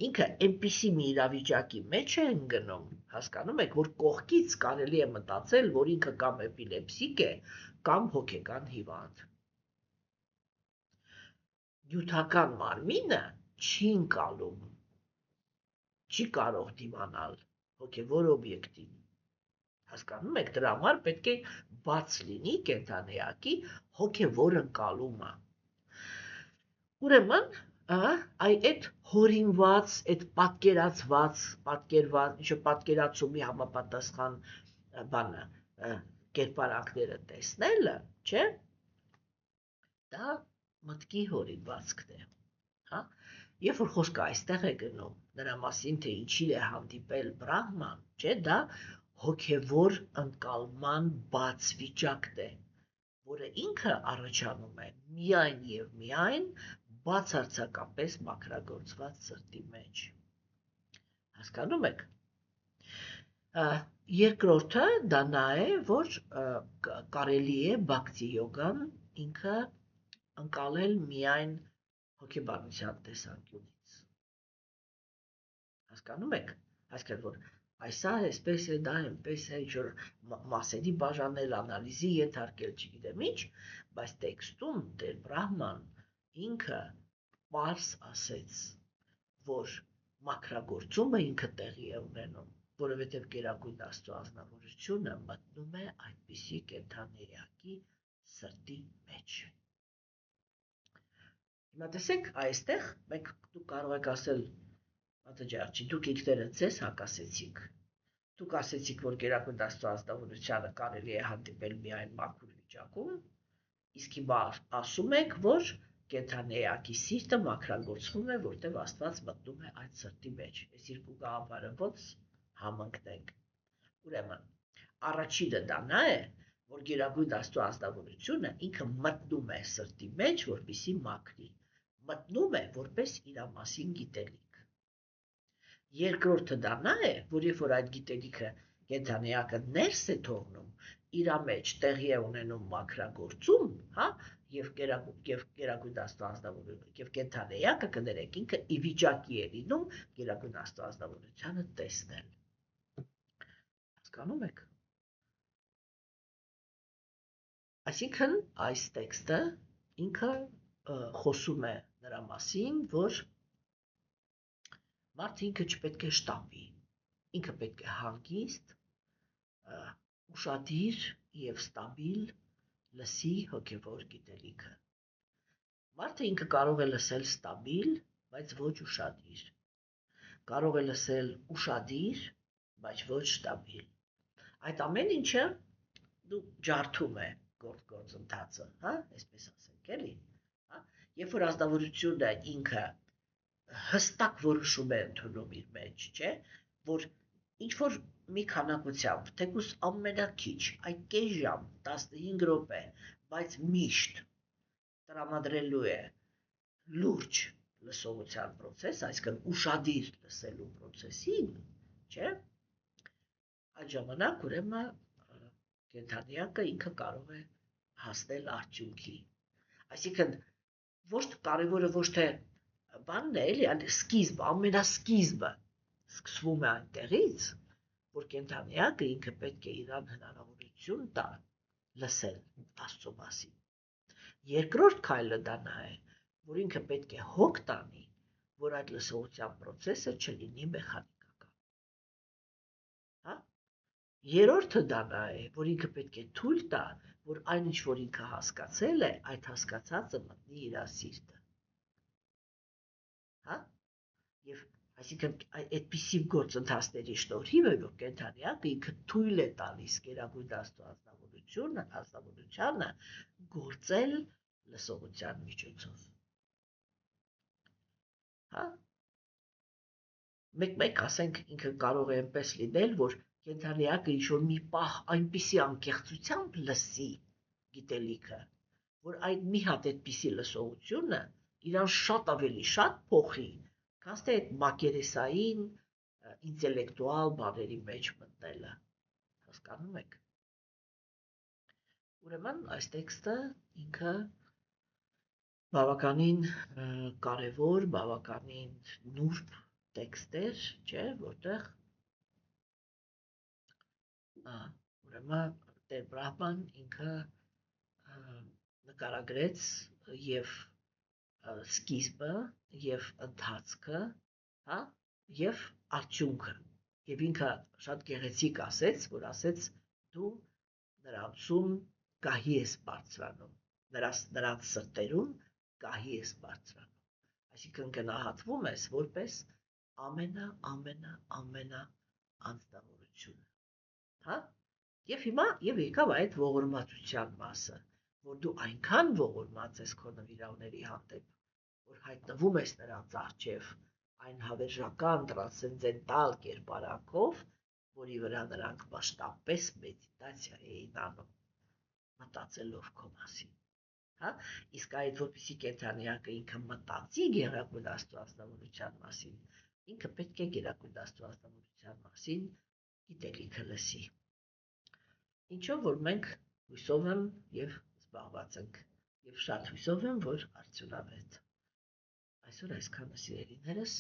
ինքը այնպիսի մի իրավիճակի մեջ է ընկնում, հասկանում եք, որ կողքից կարելի է մտածել, որ ինքը կամ էպիլեպսիկ է, կամ հոգեկան հիվանդ։ Նյութական մարմինը չի ընկալում, չի կարող դիմանալ հոգևոր օբյեկտին։ Հասկանում եք, դրա համար պետք է բաց լինի կենդանիակի հոգևոր ընկալումը։ Ուրեմն, այդ հորինված, այդ պատկերացումի համապատասխան բանը, կերպարանքները տեսնելը, չէ, դա մտքի հորինվածքն է, հա։ Երբ որ խոսքը այստեղ է գնում, նրա մասին, թե ինչին է հանդիպել Բրահման, չէ, դա հոգևոր ընկալման բաց վիճակն է, որը ինքը առաջանում է միայն եւ միայն բացարձակապես մաքրագործված սրտի մեջ։ Հասկանում եք։ Երկրորդը դա նա է, որ կարելի է բhakti յոգան ինքը ընկալել միայն հոգեբանության տեսանկյունից։ Հասկանում եք, այսինքն որ այսա էսպես է, դա այնպես է, ինչ-որ մասերի բաժանել, անալիզի ենթարկել, չգիտեմ ինչ, բայց տեքստում Տեր Բրահման ինքը պարզ ասեց, որ մաքրագործումը ինքը տեղի է ունենում, որովհետև Գերագույն Աստծո ազնվորությունը մտնում է այդպիսի կենդանի էակի սրտի մեջ։ Հիմա տեսեք, այստեղ մենք դուք կարող եք ասել, Ատաջարչի, դուք ինքներդ ձեզ հակասեցիք։ Դուք ասեցիք, որ Գերագույն Աստծո ազնվորությանը կարելի է հանդիպել միայն մաքուր վիճակում, իսկ հիմա ասում եք, որ կենդանի էակի սիրտը մաքրագործվում է, որտեղ Աստված մտնում է այդ սրտի մեջ։ Այս երկու գաղափարը ոնց համընկնենք։ Ուրեմն, առաջինը դա նա է, որ Գերագույն Աստծո ազնվորությունը ինքը մտնում է սրտի մեջ, որպեսզի մաքրի, մտնում է որպես իր մասին գիտելիք։ Երկրորդը դա նա է, որ երբ որ այդ գիտելիքը կենդանիակը ներս է թողնում, իր մեջ տեղի է ունենում մաքրագործում, հա, եւ Գերագույն Աստծո ազնվորությունը, եւ կենդանիակը կներեք ինքը ի վիճակի է լինում Գերագույն Աստծո ազնվորությունը տեսնել։ Հասկանում եք։ Այսինքն այս տեքստը ինքը խոսում է նրա մասին, որ մարդը ինքը չպետք է շտապի, ինքը պետք է հանգիստ, ուշադիր և ստաբիլ լսի հոգևոր գիտելիքը։ Մարդը ինքը կարող է լսել ստաբիլ, բայց ոչ ուշադիր։ Կարող է լսել ուշադիր, բայց ոչ ստաբիլ։ Այդ ամեն ինչը դու ջարդում է գործընթացը, հա, այսպես ասենք, էլի, հա, երբ որ ազնվորությունը ինքը հստակ որոշում է ընդունում իր մեջ, չէ, որ ինչ որ մի քանակությամբ, թեկուզ ամենակիչ, այդ կես ժամ, 15 րոպե, բայց միշտ տրամադրելու է լուրջ լսողության process, այսինքն ուշադիր լսելու process-ին, չէ, այդ ժամանակ ուրեմն կենդանիակը ինքը կարող է հասնել արդյունքի։ Այսինքն կարևորը ոչ թե բանն է, էլի, այլ սկիզբը, ամենասկիզբը սկսվում է այնտեղից, որ կենդանիակը ինքը պետք է իրան հնարավորություն տա լսել Աստծո մասին։ Երկրորդ քայլը դա նա է, որ ինքը պետք է հոգ տանի, որ այդ լսողության process-ը չլինի մեխանիկական։ Հա? Երրորդը դա նա է, որ ինքը պետք է թույլ տա, որ այն ինչ որ ինքը հասկացել է, այդ հասկացածը մտնի իր սիրտը։ Հա? Եվ այսինքն այդպիսի գործընթացների շնորհիվ է, որ կենդանիակը ինքը թույլ է տալիս Գերագույն Աստծո ազնվորությանը գործել լսողության միջոցով։ Հա? Մեկ ասենք ինքը կարող է այնպես լինել, որ կենդանիակը ինչ-որ մի պահ այնպիսի անկեղծությամբ լսի գիտելիքը, որ այդ մի հատ այդպիսի լսողությունը իրան շատ ավելի շատ փոխի, քան թե այդ մակերեսային ինտելեկտուալ բաների մեջ մտնելը։ Հասկանում եք։ Ուրեմն այս տեքստը ինքը բավականին կարևոր, բավականին նուրբ տեքստ էր, չէ, որտեղ ուրեմն Տեր Բրահման ինքը նկարագրեց եւ սկիզբը եւ ընթացքը, հա, եւ արդյունքը։ Եվ ինքը շատ գեղեցիկ ասեց, որ ասեց դու նրանցում գահի ես բարձրանում, նրանց սրտերում գահի ես բարձրանում։ Այսինքն գնահատվում ես որպես ամենա անձնավորությունը, հա։ Եվ հիմա եկավ այդ ողորմածության մասը, որ դու այնքան ողորմած ես քո նվիրավորների հանդեպ, որ հայտնվում ես նրանց առջև այն հավերժական տրանսցենդենտալ կերպարանքով, որի վրա նրանք մասշտաբես մեդիտացիա էին անում, մտածելով քո մասին, հա, իսկ այդ որպեսզի կենդանիակը ինքը մտածի Գերագույն Աստծո ազնվորության մասին, ինքը պետք է Գերագույն Աստծո ազնվորության մասին գիտելիքը լսի։ Ինչով որ մենք հույսով եմ եւ զբաղված ենք եւ շատ հույսով եմ, որ արդյունավետ։ Այսօր այսքանը սիրելիներս,